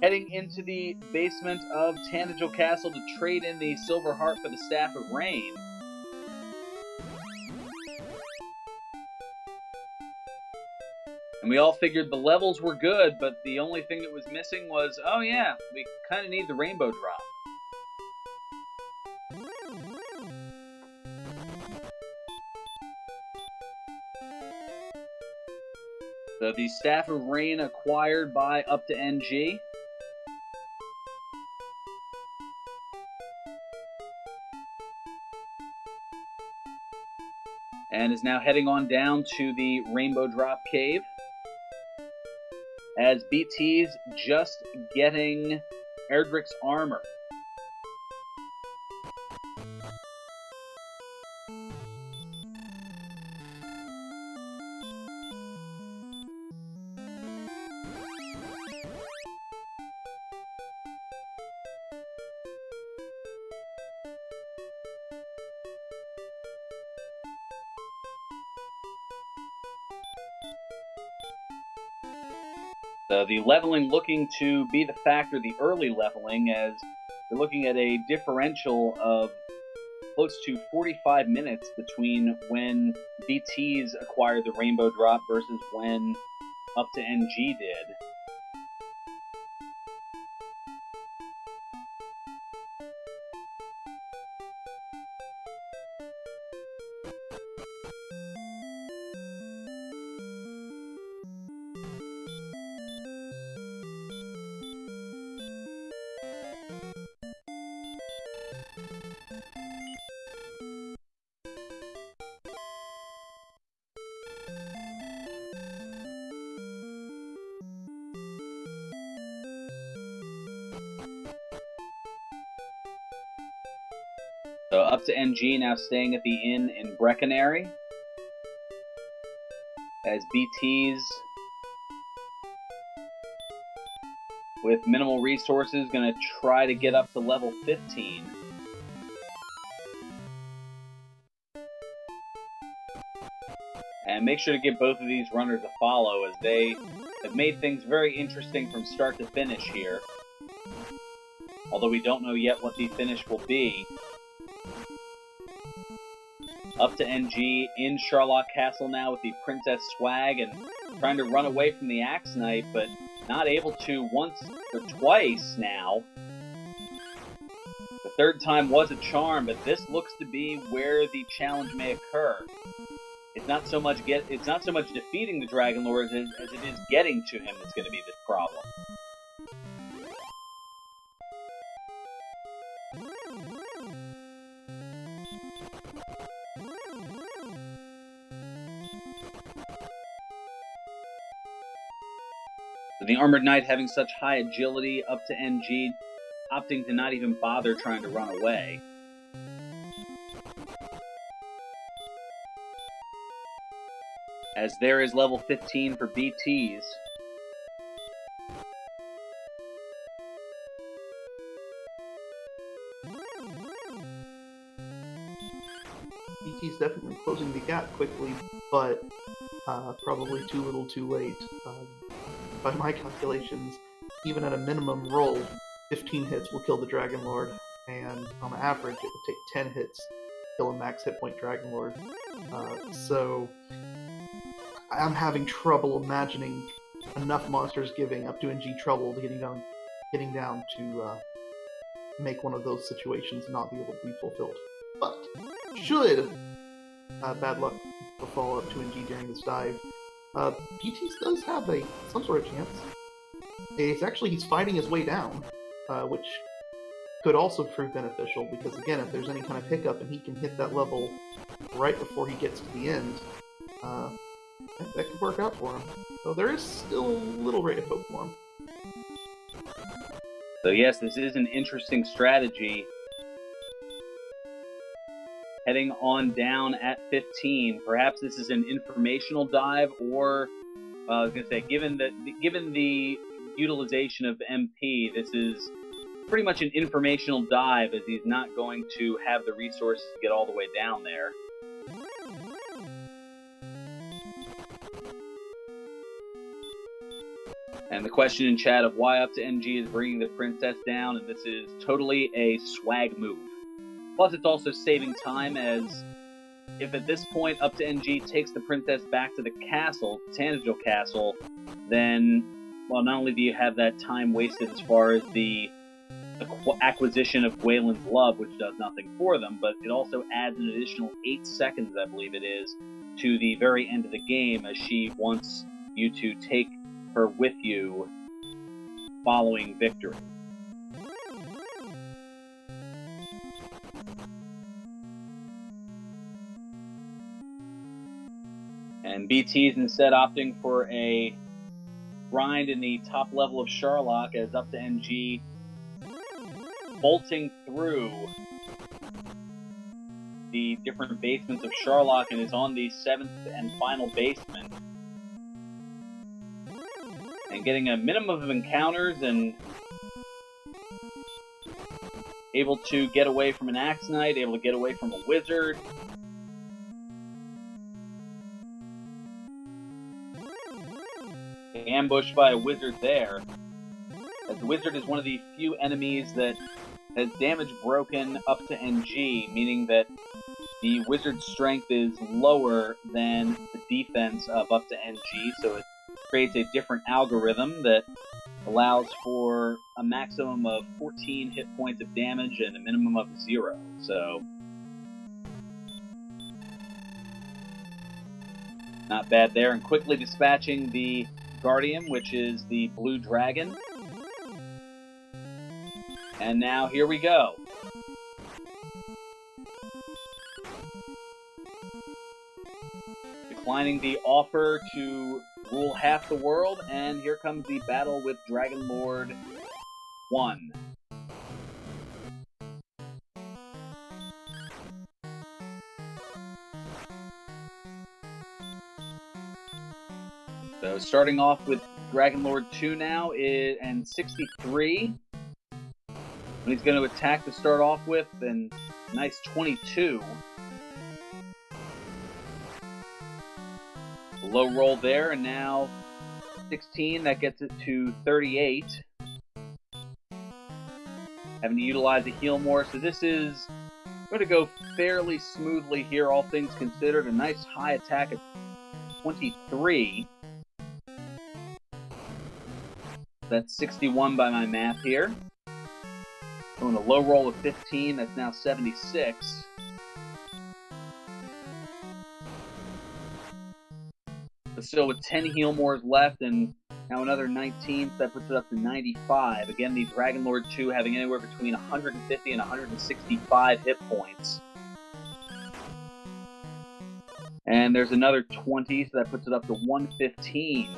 Speaker 1: heading into the basement of Tanager Castle to trade in the Silver Heart for the Staff of Rain. And we all figured the levels were good, but the only thing that was missing was, oh yeah, we kind of need the rainbow drop. So the Staff of Rain acquired by up to NG. And is now heading on down to the Rainbow Drop Cave. As beeTeas just getting Erdrick's armor. The leveling looking to be the factor, the early leveling, as we're looking at a differential of close to 45 minutes between when beeTeas acquired the Rainbow Drop versus when up to NG did. So up to NG now staying at the inn in Breckenary. As beeTeas with minimal resources, going to try to get up to level 15. And make sure to give both of these runners a follow, as they have made things very interesting from start to finish here. Although we don't know yet what the finish will be. up2ng in Sherlock Castle now with the Princess Swag and trying to run away from the Axe Knight, but not able to once or twice now. The third time was a charm, but this looks to be where the challenge may occur. It's not so much defeating the Dragon Lord as it is getting to him that's going to be the problem. The Armored Knight having such high agility, up2ng opting to not even bother trying to run away. As there is level 15 for beeTeas.
Speaker 2: beeTeas definitely closing the gap quickly, but probably too little too late. By my calculations, even at a minimum roll, 15 hits will kill the Dragon Lord, and on average it would take 10 hits to kill a max hit point Dragon Lord. So I'm having trouble imagining enough monsters giving up2ng trouble to getting down to make one of those situations not be able to be fulfilled. But should bad luck befall up2ng during this dive, beeTeas does have some sort of chance. He's fighting his way down, which could also prove beneficial, because again, if there's any kind of hiccup and he can hit that level right before he gets to the end, that could work out for him. So there is still a little ray of hope for him.
Speaker 1: So yes, this is an interesting strategy. Heading on down at 15. Perhaps this is an informational dive, or I was going to say, given the utilization of MP, this is pretty much an informational dive, as he's not going to have the resources to get all the way down there. And the question in chat of why up2ng is bringing the princess down, and this is totally a swag move. Plus, it's also saving time, as if at this point up2ng takes the princess back to the castle, Tanager Castle, then, well, not only do you have that time wasted as far as the acquisition of Gwaelin's love, which does nothing for them, but it also adds an additional 8 seconds, I believe it is, to the very end of the game, as she wants you to take her with you following victory. And beeTeas instead opting for a grind in the top level of Sherlock, as up2ng bolting through the different basements of Sherlock and is on the 7th and final basement. And getting a minimum of encounters and able to get away from an Axe Knight, able to get away from a wizard. Ambushed by a wizard there, as the wizard is one of the few enemies that has damage broken up2ng, meaning that the wizard's strength is lower than the defense of up2ng, so it creates a different algorithm that allows for a maximum of 14 hit points of damage and a minimum of 0. So not bad there, and quickly dispatching the Guardian, which is the blue dragon. And now here we go. Declining the offer to rule half the world, and here comes the battle with Dragon Lord 1. So starting off with Dragon Lord 2 now is, and 63. And he's going to attack to start off with, and nice 22. Low roll there, and now 16. That gets it to 38. Having to utilize a heal more, so this is going to go fairly smoothly here, all things considered. A nice high attack at 23. That's 61 by my math here. Going a low roll of 15, that's now 76. But still with 10 heal mores left and now another 19, so that puts it up to 95. Again, the Dragon Lord 2 having anywhere between 150 and 165 hit points. And there's another 20, so that puts it up to 115.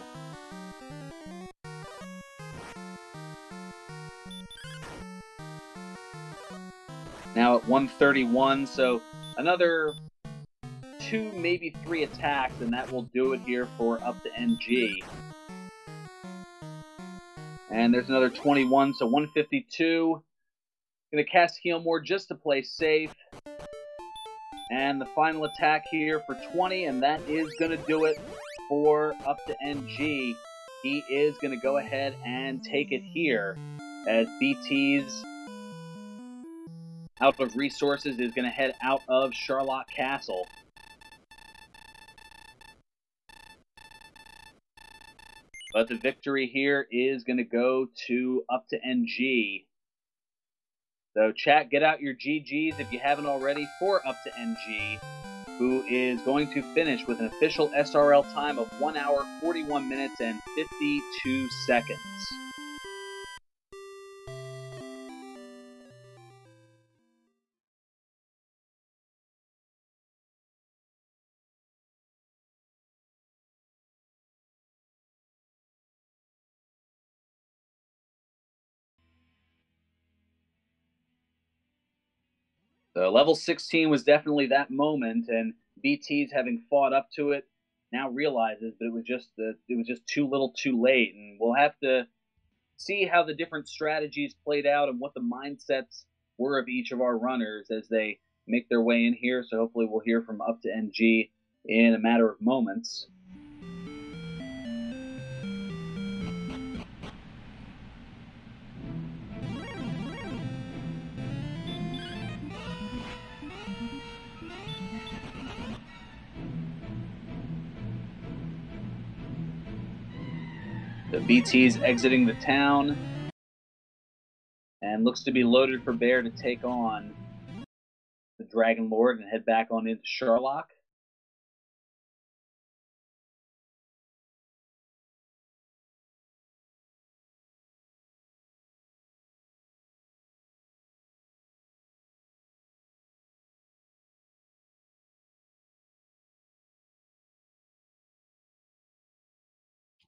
Speaker 1: Now at 131, so another 2, maybe 3 attacks, and that will do it here for up to NG. And there's another 21, so 152. Going to cast Heal More just to play safe. And the final attack here for 20, and that is going to do it for up to NG. He is going to go ahead and take it here, as beeTeas, out of resources, is going to head out of Charlotte Castle. But the victory here is going to go to up to NG. So chat, get out your GGs if you haven't already for up to NG, who is going to finish with an official SRL time of 1 hour, 41 minutes, and 52 seconds. So level 16 was definitely that moment, and beeTeas, having fought up to it, now realizes that it was just too little, too late, and we'll have to see how the different strategies played out and what the mindsets were of each of our runners as they make their way in here. So hopefully we'll hear from up to NG in a matter of moments. The beeTeas exiting the town and looks to be loaded for bear to take on the Dragon Lord and head back on into Charlock.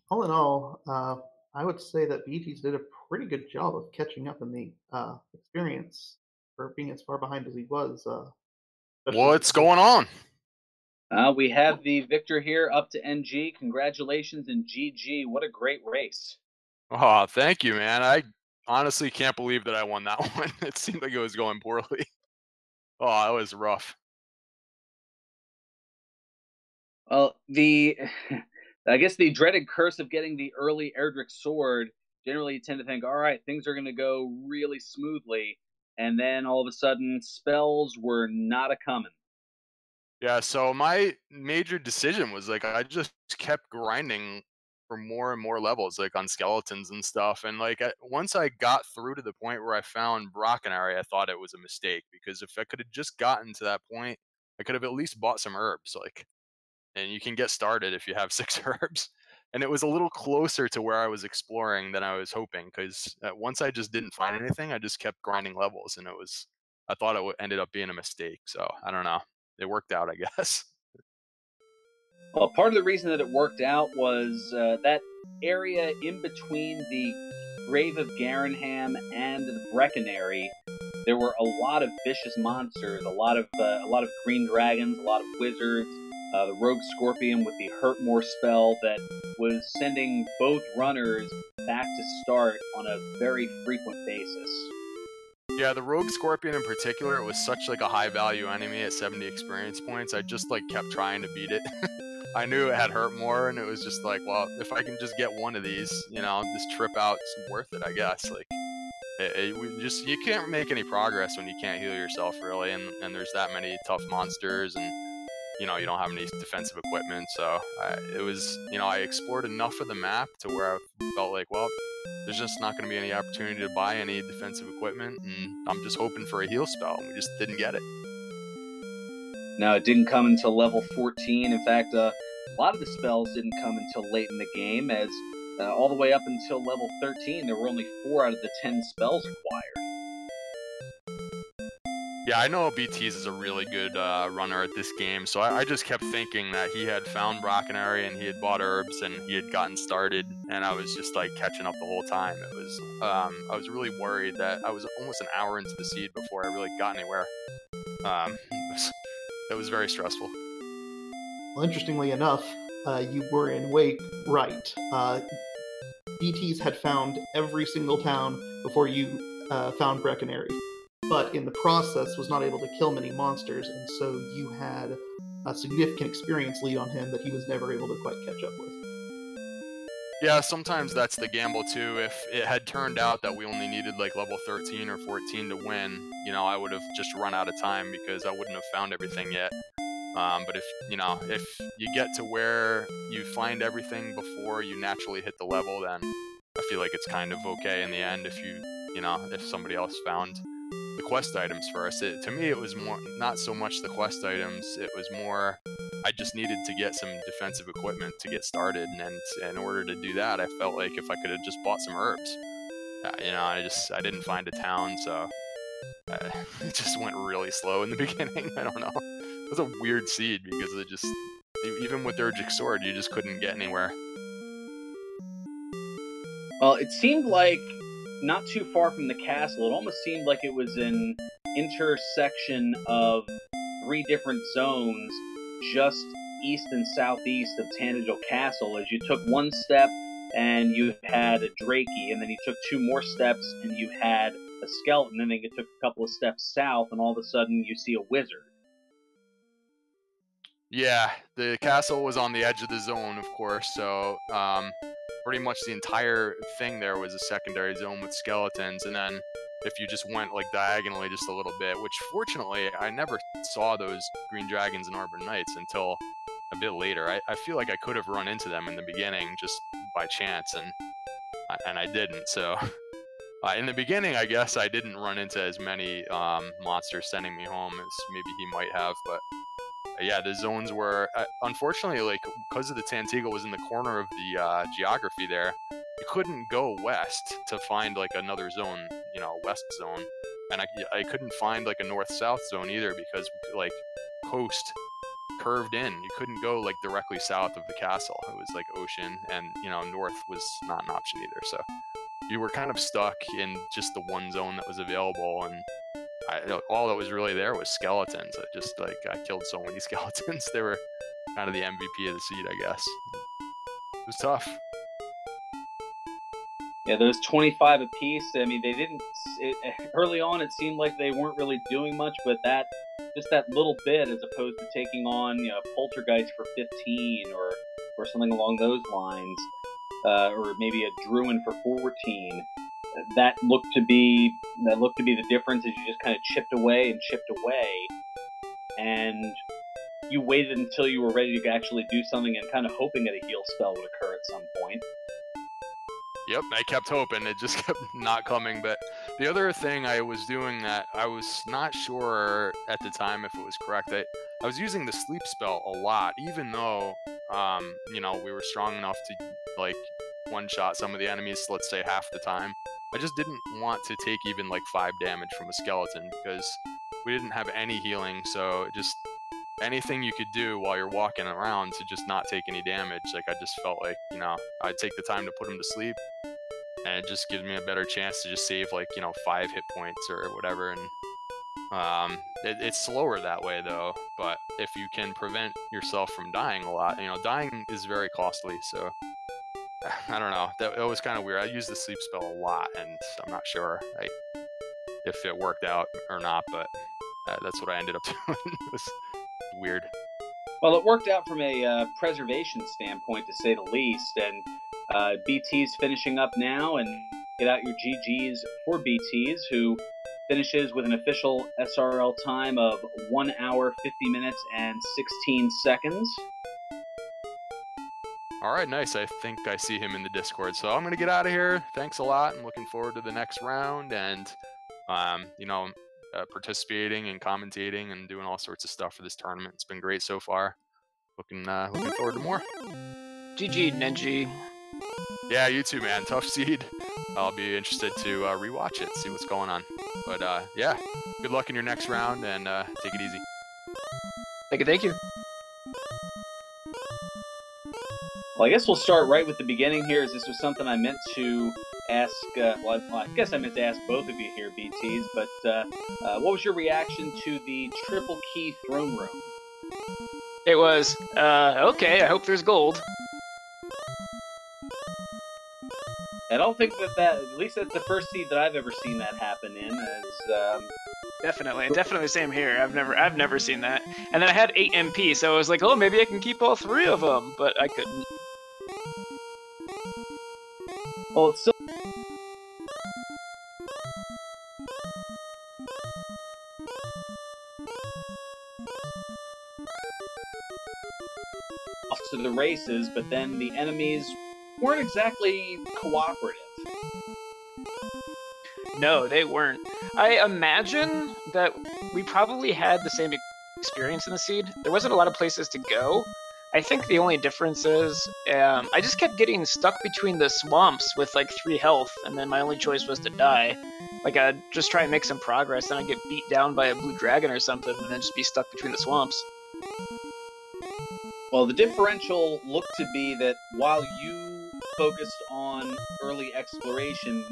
Speaker 2: All in all, I would say that beeTeas did a pretty good job of catching up in the experience for being as far behind as he was.
Speaker 3: What's going on?
Speaker 1: We have the victor here, up to NG. Congratulations and GG. What a great race.
Speaker 3: Oh, thank you, man. I honestly can't believe that I won that one. It seemed like it was going poorly. Oh, that was rough.
Speaker 1: Well, I guess the dreaded curse of getting the early Erdrick sword, generally you tend to think, all right, things are going to go really smoothly, and then all of a sudden, spells were not a-coming.
Speaker 3: Yeah, so my major decision was, like, I just kept grinding for more and more levels, like, on skeletons and stuff, and, like, once I got through to the point where I found Brockenary, I thought it was a mistake, because if I could have just gotten to that point, I could have at least bought some herbs, like, and you can get started if you have 6 herbs. And it was a little closer to where I was exploring than I was hoping, because once I just didn't find anything, I just kept grinding levels, and I thought it ended up being a mistake. So I don't know. It worked out, I guess.
Speaker 1: Well, part of the reason that it worked out was that area in between the Grave of Garenham and the Breckenary. There were a lot of vicious monsters, a lot of green dragons, a lot of wizards, the Rogue Scorpion with the Hurt More spell that was sending both runners back to start on a very frequent basis.
Speaker 3: Yeah, the Rogue Scorpion in particular, it was such like a high value enemy at 70 experience points. I just like kept trying to beat it. I knew it had Hurt More, and it was just like, well, if I can just get one of these, you know, this trip out's worth it, I guess. Like, you can't make any progress when you can't heal yourself, really, and there's that many tough monsters, and you know, you don't have any defensive equipment. So it was, you know, I explored enough of the map to where I felt like, well, there's just not going to be any opportunity to buy any defensive equipment, and I'm just hoping for a heal spell, and we just didn't get it.
Speaker 1: No, it didn't come until level 14. In fact, a lot of the spells didn't come until late in the game, as all the way up until level 13, there were only 4 out of the 10 spells acquired.
Speaker 3: Yeah, I know beeTeas is a really good runner at this game, so I just kept thinking that he had found Brockenary and he had bought herbs and he had gotten started, and I was just like catching up the whole time. It was, I was really worried that I was almost an hour into the seed before I really got anywhere. It was very stressful.
Speaker 2: Well, interestingly enough, you were in way right. beeTeas had found every single town before you found Brockenary, but in the process was not able to kill many monsters, and so you had a significant experience lead on him that he was never able to quite catch up with.
Speaker 3: Yeah, sometimes that's the gamble too. If it had turned out that we only needed like level 13 or 14 to win, you know, I would have just run out of time because I wouldn't have found everything yet. But if, you know, if you get to where you find everything before you naturally hit the level, then I feel like it's kind of okay in the end if you know, if somebody else found the quest items first. To me, it was more, not so much the quest items, it was more, I just needed to get some defensive equipment to get started, and in order to do that, I felt like if I could have just bought some herbs. You know, I didn't find a town, so it just went really slow in the beginning. I don't know. It was a weird seed because it just, even with Urgic Sword, you just couldn't get anywhere.
Speaker 1: Well, it seemed like not too far from the castle, it almost seemed like it was an intersection of 3 different zones just east and southeast of Tannadill Castle. As you took one step and you had a Drakey, and then you took 2 more steps and you had a skeleton, and then you took a couple of steps south and all of a sudden you see a wizard.
Speaker 3: Yeah, the castle was on the edge of the zone, of course, so pretty much the entire thing there was a secondary zone with skeletons, and then if you just went like diagonally just a little bit, which fortunately I never saw those green dragons and Arbor Knights until a bit later. I feel like I could have run into them in the beginning just by chance, and I didn't. So in the beginning, I guess I didn't run into as many monsters sending me home as maybe he might have, but yeah, the zones were, unfortunately, like, because of the Tantegel was in the corner of the geography there, you couldn't go west to find, like, another zone, you know, west zone, and I couldn't find, like, a north-south zone either because, like, coast curved in. You couldn't go, like, directly south of the castle. It was, like, ocean, and, you know, north was not an option either, so you were kind of stuck in just the one zone that was available, and all that was really there was skeletons. I killed so many skeletons. They were kind of the MVP of the seed, I guess. It was tough.
Speaker 1: Yeah, those 25 apiece, I mean, they didn't, early on it seemed like they weren't really doing much, but just that little bit, as opposed to taking on, you know, Poltergeist for 15 or something along those lines, or maybe a Druin for 14, that looked to be the difference. As you just kind of chipped away, and you waited until you were ready to actually do something, and kind of hoping that a heal spell would occur at some point.
Speaker 3: Yep, I kept hoping. It just kept not coming. But the other thing I was doing that I was not sure at the time if it was correct, I was using the sleep spell a lot, even though you know, we were strong enough to like one-shot some of the enemies, let's say half the time. I just didn't want to take even like 5 damage from a skeleton because we didn't have any healing, so just anything you could do while you're walking around to just not take any damage, like I just felt like, you know, I'd take the time to put him to sleep, and it just gives me a better chance to just save like, you know, 5 hit points or whatever, and It's slower that way though, but if you can prevent yourself from dying a lot, dying is very costly, so I don't know. That was kind of weird. I use the sleep spell a lot, and I'm not sure if it worked out or not, but that's what I ended up doing. It was weird.
Speaker 1: Well, it worked out from a preservation standpoint, to say the least, and beeTeas finishing up now, and get out your GGs for beeTeas, who finishes with an official SRL time of 1 hour, 50 minutes, and 16 seconds.
Speaker 3: All right, nice. I think I see him in the Discord, so I'm going to get out of here. Thanks a lot. I'm looking forward to the next round, and, participating and commentating and doing all sorts of stuff for this tournament. It's been great so far. Looking forward to more.
Speaker 4: GG, Nenji.
Speaker 3: Yeah, you too, man. Tough seed. I'll be interested to rewatch it, see what's going on. But yeah, good luck in your next round, and take it easy.
Speaker 4: Thank you.
Speaker 1: Well, I guess we'll start right with the beginning here, as this was something I meant to ask, I guess I meant to ask both of you here, beeTeas, but what was your reaction to the triple key throne room?
Speaker 4: It was, okay, I hope there's gold.
Speaker 1: I don't think that at least that's the first seed that I've ever seen that happen in, as,
Speaker 4: Definitely same here. I've never seen that. And then I had 8 MP, so I was like, oh, maybe I can keep all 3 of them, but I couldn't.
Speaker 1: Well, it's still off to the races, but then the enemies weren't exactly cooperative.
Speaker 4: No, they weren't. I imagine that we probably had the same experience in the seed. There wasn't a lot of places to go. I think the only difference is I just kept getting stuck between the swamps with like 3 health, and then my only choice was to die. Like, I'd just try and make some progress, then I'd get beat down by a blue dragon or something, and then just be stuck between the swamps.
Speaker 1: Well, the differential looked to be that while you focused on early exploration,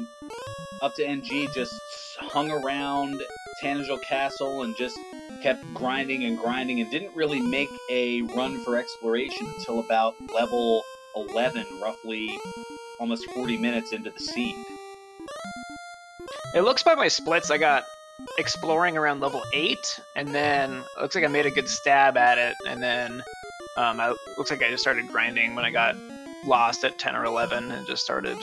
Speaker 1: up2ng just hung around Tanagel Castle and just kept grinding and grinding, and didn't really make a run for exploration until about level 11, roughly almost 40 minutes into the seed.
Speaker 4: It looks by my splits I got exploring around level 8, and then it looks like I made a good stab at it, and then looks like I just started grinding when I got lost at 10 or 11 and just started,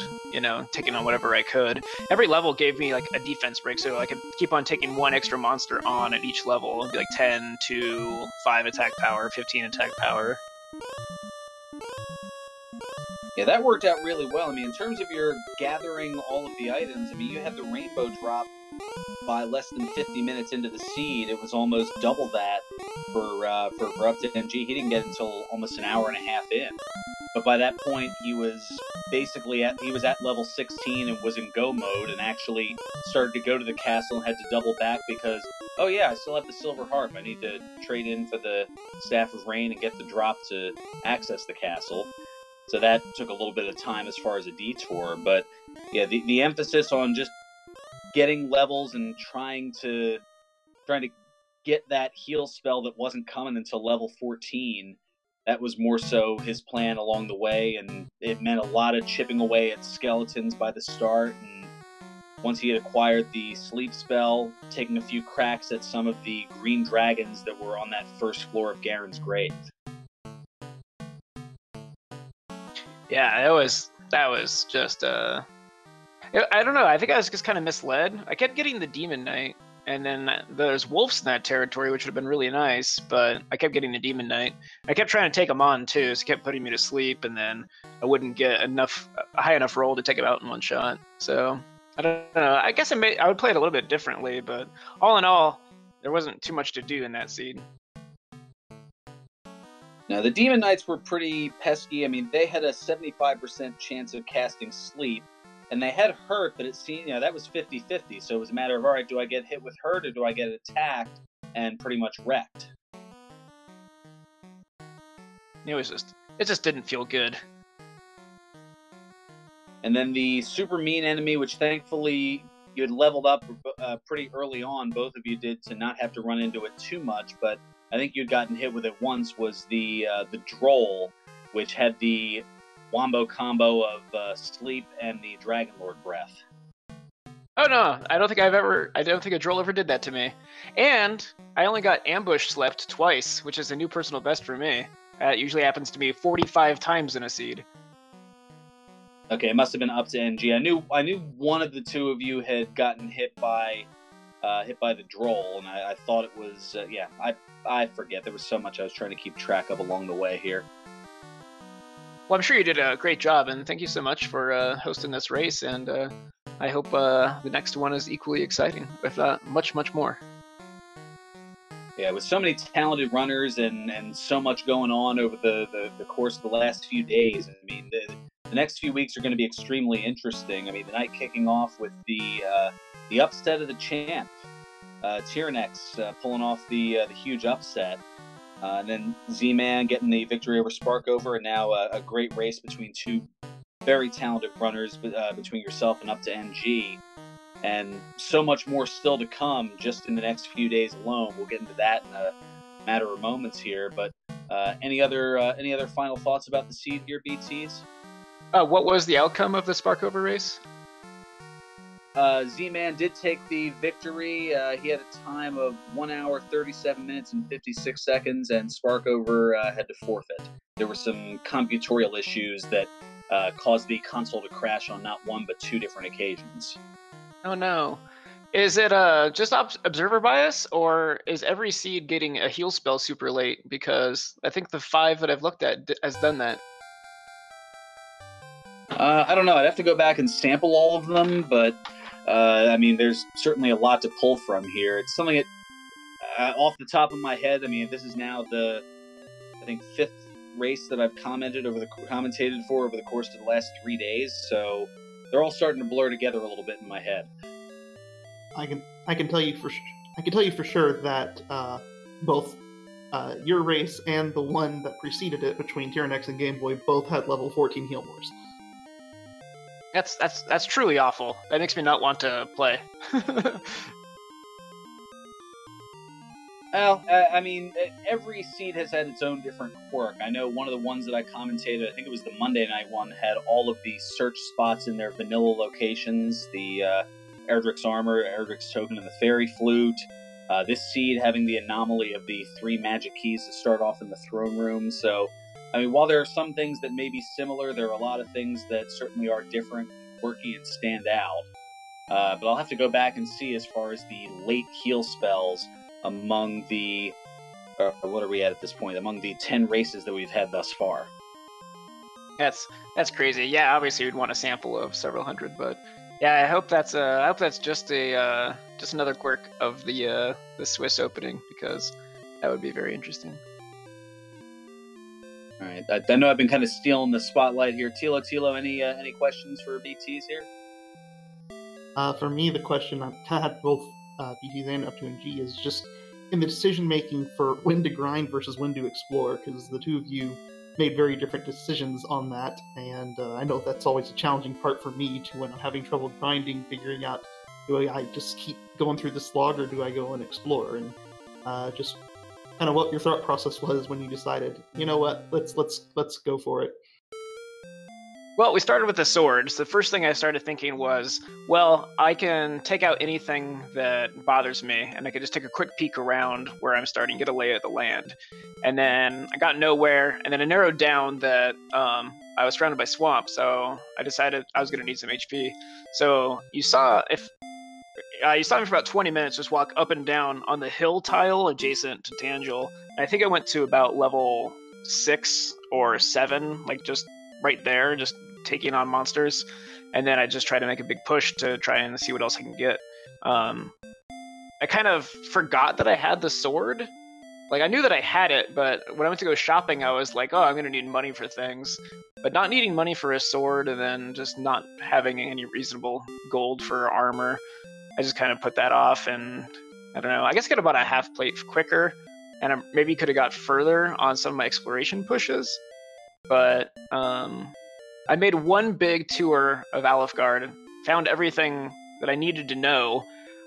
Speaker 4: taking on whatever I could. Every level gave me like a defense break, so I could keep on taking 1 extra monster on at each level. It'd be like 10 to 5 attack power, 15 attack power.
Speaker 1: Yeah, that worked out really well. I mean, in terms of your gathering all of the items, I mean, you had the rainbow drop by less than 50 minutes into the seed. It was almost double that for up2ng. He didn't get until almost an hour and a half in. But by that point, he was basically at level 16 and was in go mode, and actually started to go to the castle and had to double back because, oh yeah, I still have the silver harp. I need to trade in for the Staff of Rain and get the drop to access the castle. So that took a little bit of time as far as a detour. But yeah, the emphasis on just getting levels and trying to get that heal spell that wasn't coming until level 14. That was more so his plan along the way, and it meant a lot of chipping away at skeletons by the start. And once he had acquired the sleep spell, taking a few cracks at some of the green dragons that were on that first floor of Garen's grave.
Speaker 4: Yeah, that was just I don't know. I think I was just kind of misled. I kept getting the Demon Knight, and then there's wolves in that territory, which would have been really nice, but I kept getting the Demon Knight. I kept trying to take him on, too, so it kept putting me to sleep, and then I wouldn't get a high enough roll to take him out in one shot. So, I don't know. I guess I would play it a little bit differently, but all in all, there wasn't too much to do in that seed.
Speaker 1: Now, the Demon Knights were pretty pesky. I mean, they had a 75% chance of casting Sleep, and they had Hurt, but it seemed, that was 50-50. So it was a matter of, all right, do I get hit with Hurt or do I get attacked and pretty much wrecked?
Speaker 4: It just didn't feel good.
Speaker 1: And then the super mean enemy, which thankfully, you had leveled up pretty early on. Both of you did, to not have to run into it too much. But I think you'd gotten hit with it once. Was the Droll, which had the wombo combo of sleep and the Dragon Lord breath.
Speaker 4: Oh no, I don't think a Droll ever did that to me. And I only got ambush slept twice, which is a new personal best for me. It usually happens to me 45 times in a seed.
Speaker 1: Okay, it must have been up to NG. I knew one of the two of you had gotten hit by the Droll, and I thought it was I forget. There was so much I was trying to keep track of along the way here.
Speaker 4: Well, I'm sure you did a great job, and thank you so much for hosting this race, and I hope the next one is equally exciting, if not much, much more.
Speaker 1: Yeah, with so many talented runners and so much going on over the course of the last few days, I mean, the next few weeks are going to be extremely interesting. I mean, the night kicking off with the upset of the champ, Tyrannex pulling off the huge upset. And then Z-Man getting the victory over Sparkover, and now a great race between two very talented runners between yourself and up to NG. And so much more still to come just in the next few days alone. We'll get into that in a matter of moments here. But any other final thoughts about the seed here, beeTeas?
Speaker 4: What was the outcome of the Sparkover race?
Speaker 1: Z-Man did take the victory. He had a time of 1 hour, 37 minutes, and 56 seconds, and Sparkover had to forfeit. There were some computorial issues that caused the console to crash on not one but two different occasions.
Speaker 4: Oh no. Is it just observer bias, or is every seed getting a heal spell super late? Because I think the 5 that I've looked at has done that.
Speaker 1: I don't know. I'd have to go back and sample all of them, but I mean, there's certainly a lot to pull from here. It's something that, off the top of my head, I mean, this is now the, I think, 5th race that I've commentated for over the course of the last 3 days, so they're all starting to blur together a little bit in my head.
Speaker 2: I can tell you for sure that both your race and the one that preceded it between Tyrannex and Game Boy both had level 14 heal mores.
Speaker 4: That's truly awful. That makes me not want to play.
Speaker 1: Well, I mean, every seed has had its own different quirk. I know one of the ones that I commentated, I think it was the Monday night one, had all of the search spots in their vanilla locations, the Erdrick's Armor, Erdrick's Token, and the Fairy Flute. This seed having the anomaly of the 3 magic keys to start off in the throne room. So, I mean, while there are some things that may be similar, there are a lot of things that certainly are different, quirky, and stand out. But I'll have to go back and see as far as the late heal spells among the, what are we at this point? Among the 10 races that we've had thus far.
Speaker 4: That's crazy. Yeah, obviously you'd want a sample of several hundred, but yeah, I hope that's just another quirk of the Swiss opening, because that would be very interesting.
Speaker 1: All right, I know I've been kind of stealing the spotlight here. Tilo, any questions for beeTeas here?
Speaker 2: For me, the question I've had both beeTeas and up2ng is just in the decision-making for when to grind versus when to explore, because the two of you made very different decisions on that, and I know that's always a challenging part for me, too, when I'm having trouble grinding, figuring out, do I just keep going through the slog, or do I go and explore? And just kind of what your thought process was when you decided, you know what, let's go for it.
Speaker 4: Well, we started with the swords. The first thing I started thinking was, well, I can take out anything that bothers me, and I could just take a quick peek around where I'm starting, get a lay of the land. And then I got nowhere, and then I narrowed down that I was surrounded by swamp, so I decided I was going to need some HP. So you saw me for about 20 minutes just walk up and down on the hill tile adjacent to Tangel. And I think I went to about level 6 or 7, like just right there, just taking on monsters, and then I just try to make a big push to try and see what else I can get. I kind of forgot that I had the sword. Like, I knew that I had it, but when I went to go shopping, I was like, oh, I'm gonna need money for things. But not needing money for a sword, and then just not having any reasonable gold for armor, I just kind of put that off, and I don't know, I guess I got about a half plate quicker, and I maybe could have got further on some of my exploration pushes. But I made one big tour of Alefgard, found everything that I needed to know.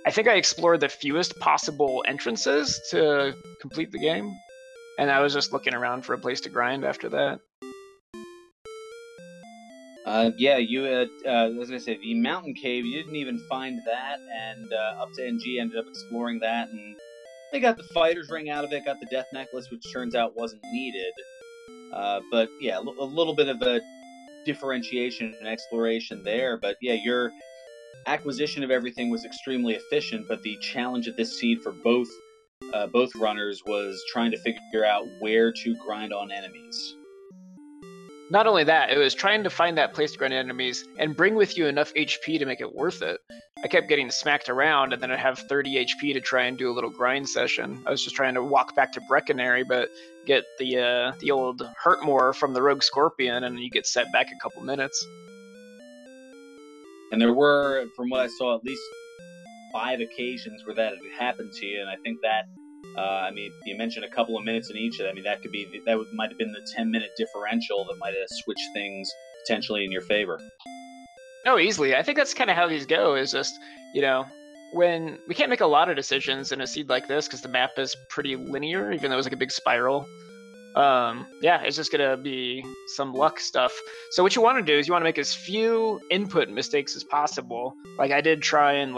Speaker 4: I think I explored the fewest possible entrances to complete the game, and I was just looking around for a place to grind after that.
Speaker 1: Yeah, you had, I was going to say, the Mountain Cave, you didn't even find that, and up2ng ended up exploring that, and they got the Fighter's Ring out of it, got the Death Necklace, which turns out wasn't needed. But yeah, a little bit of a differentiation and exploration there, but yeah, your acquisition of everything was extremely efficient, but the challenge of this seed for both runners was trying to figure out where to grind on enemies.
Speaker 4: Not only that, it was trying to find that place to grind enemies and bring with you enough HP to make it worth it. I kept getting smacked around, and then I'd have 30 HP to try and do a little grind session. I was just trying to walk back to Breckenary, but get the old Hurtmore from the Rogue Scorpion, and you get set back a couple minutes.
Speaker 1: And there were, from what I saw, at least 5 occasions where that had happened to you, and I think that, I mean, you mentioned a couple of minutes in each of them. I mean, that might have been the 10-minute differential that might have switched things potentially in your favor.
Speaker 4: Oh, easily. I think that's kind of how these go, is just, you know, when we can't make a lot of decisions in a seed like this because the map is pretty linear, even though it's like a big spiral. Yeah, it's just gonna be some luck stuff. So what you want to do is you want to make as few input mistakes as possible. Like I did try and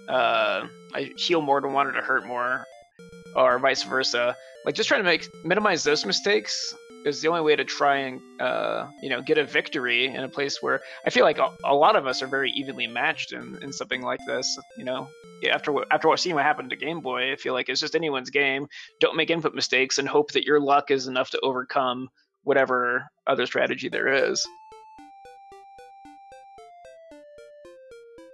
Speaker 4: I heal more than wanted to hurt more, or vice versa. Like just trying to minimize those mistakes is the only way to try and get a victory in a place where I feel like a lot of us are very evenly matched in something like this. You know, after seeing what happened to Game Boy, I feel like it's just anyone's game. Don't make input mistakes and hope that your luck is enough to overcome whatever other strategy there is.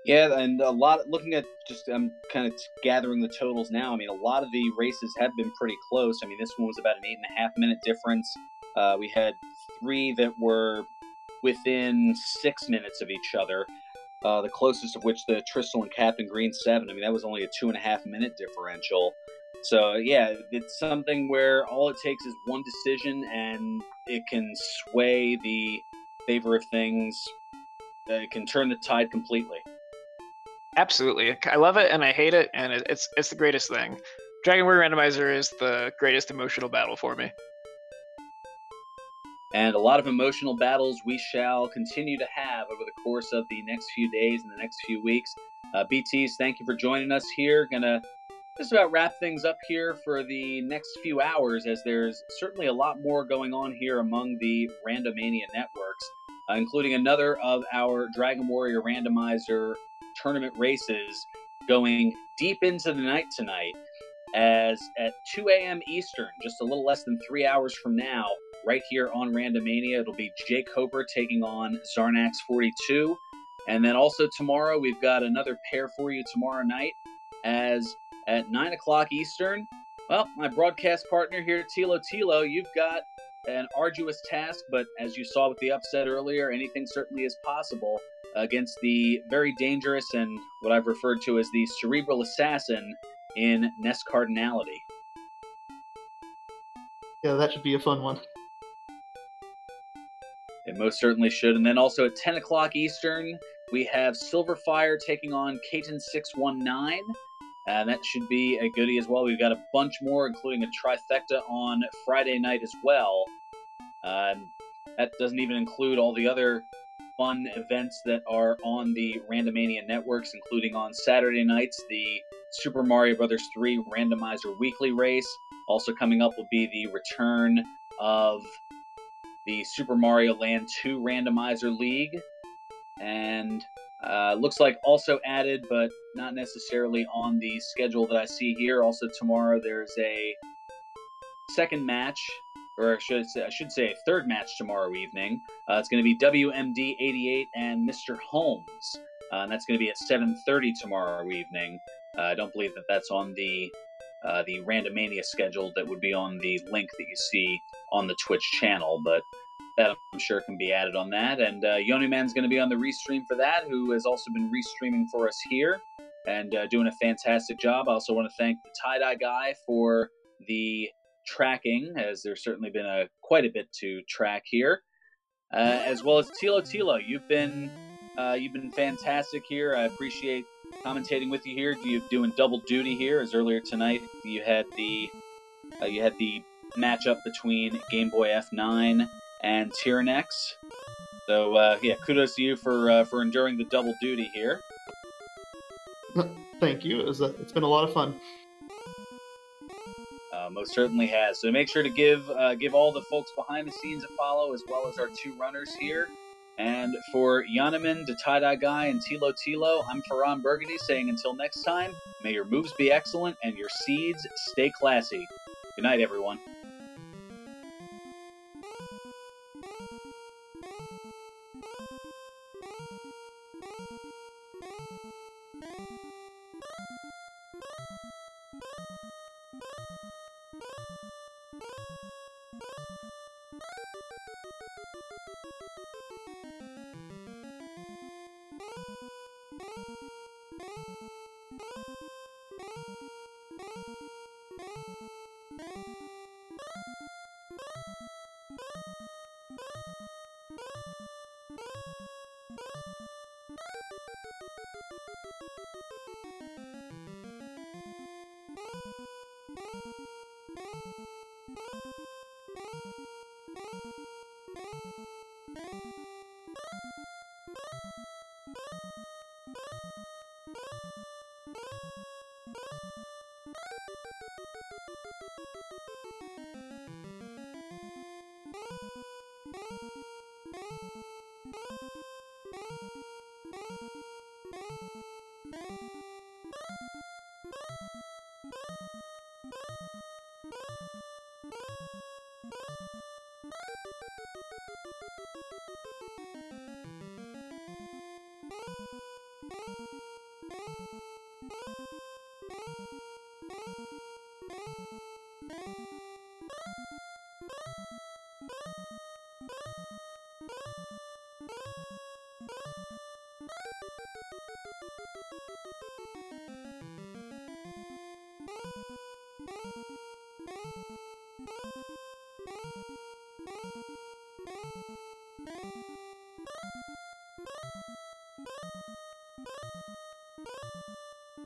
Speaker 1: Yeah, and a lot, looking at just, I'm kind of gathering the totals now. I mean, a lot of the races have been pretty close. I mean, this one was about an 8.5 minute difference. We had 3 that were within 6 minutes of each other. The closest of which, the Tristal and Captain Green 7. I mean, that was only a 2.5 minute differential. So, yeah, it's something where all it takes is one decision and it can sway the favor of things. It can turn the tide completely.
Speaker 4: Absolutely. I love it and I hate it, and it's the greatest thing. Dragon Warrior Randomizer is the greatest emotional battle for me.
Speaker 1: And a lot of emotional battles we shall continue to have over the course of the next few days and the next few weeks. beeTeas, thank you for joining us here. Gonna just about wrap things up here for the next few hours, as there's certainly a lot more going on here among the Randomania networks, including another of our Dragon Warrior Randomizer Tournament races going deep into the night tonight, as at 2 a.m. Eastern, just a little less than 3 hours from now, right here on Randomania, it'll be Jake Hoper taking on Zarnax 42. And then also tomorrow, we've got another pair for you tomorrow night, as at 9 o'clock Eastern, well, my broadcast partner here, Tilo, you've got an arduous task, but as you saw with the upset earlier, anything certainly is possible against the very dangerous and what I've referred to as the cerebral assassin in Ness Cardinality.
Speaker 2: Yeah, that should be a fun one.
Speaker 1: It most certainly should. And then also at 10 o'clock Eastern, we have Silverfire taking on Katen 619. And that should be a goodie as well. We've got a bunch more, including a trifecta on Friday night as well. That doesn't even include all the other fun events that are on the Randomania networks, including on Saturday nights, the Super Mario Bros. 3 Randomizer Weekly Race. Also coming up will be the return of the Super Mario Land 2 Randomizer League. And looks like also added, but not necessarily on the schedule that I see here. Also tomorrow there's a second match, or I should say a third match tomorrow evening. It's going to be WMD 88 and Mr. Holmes. And that's going to be at 7:30 tomorrow evening. I don't believe that that's on the Randomania schedule that would be on the link that you see on the Twitch channel, but that I'm sure can be added on that. And Yoniman's going to be on the restream for that, who has also been restreaming for us here and doing a fantastic job. I also want to thank the Tie-Dye guy for the tracking, as there's certainly been quite a bit to track here, as well as Tilo. You've been You've been fantastic here. I appreciate commentating with you here. You're doing double duty here, as earlier tonight you had the matchup between Game Boy F9 and Tyrannex. So yeah, kudos to you for enduring the double duty here.
Speaker 2: Thank you. It's been a lot of fun.
Speaker 1: Most certainly has. So make sure to give all the folks behind the scenes a follow, as well as our two runners here. And for Yanaman, the Tie-Dye Guy, and Tilo, I'm Ferran Burgundy saying until next time, may your moves be excellent and your seeds stay classy. Good night, everyone.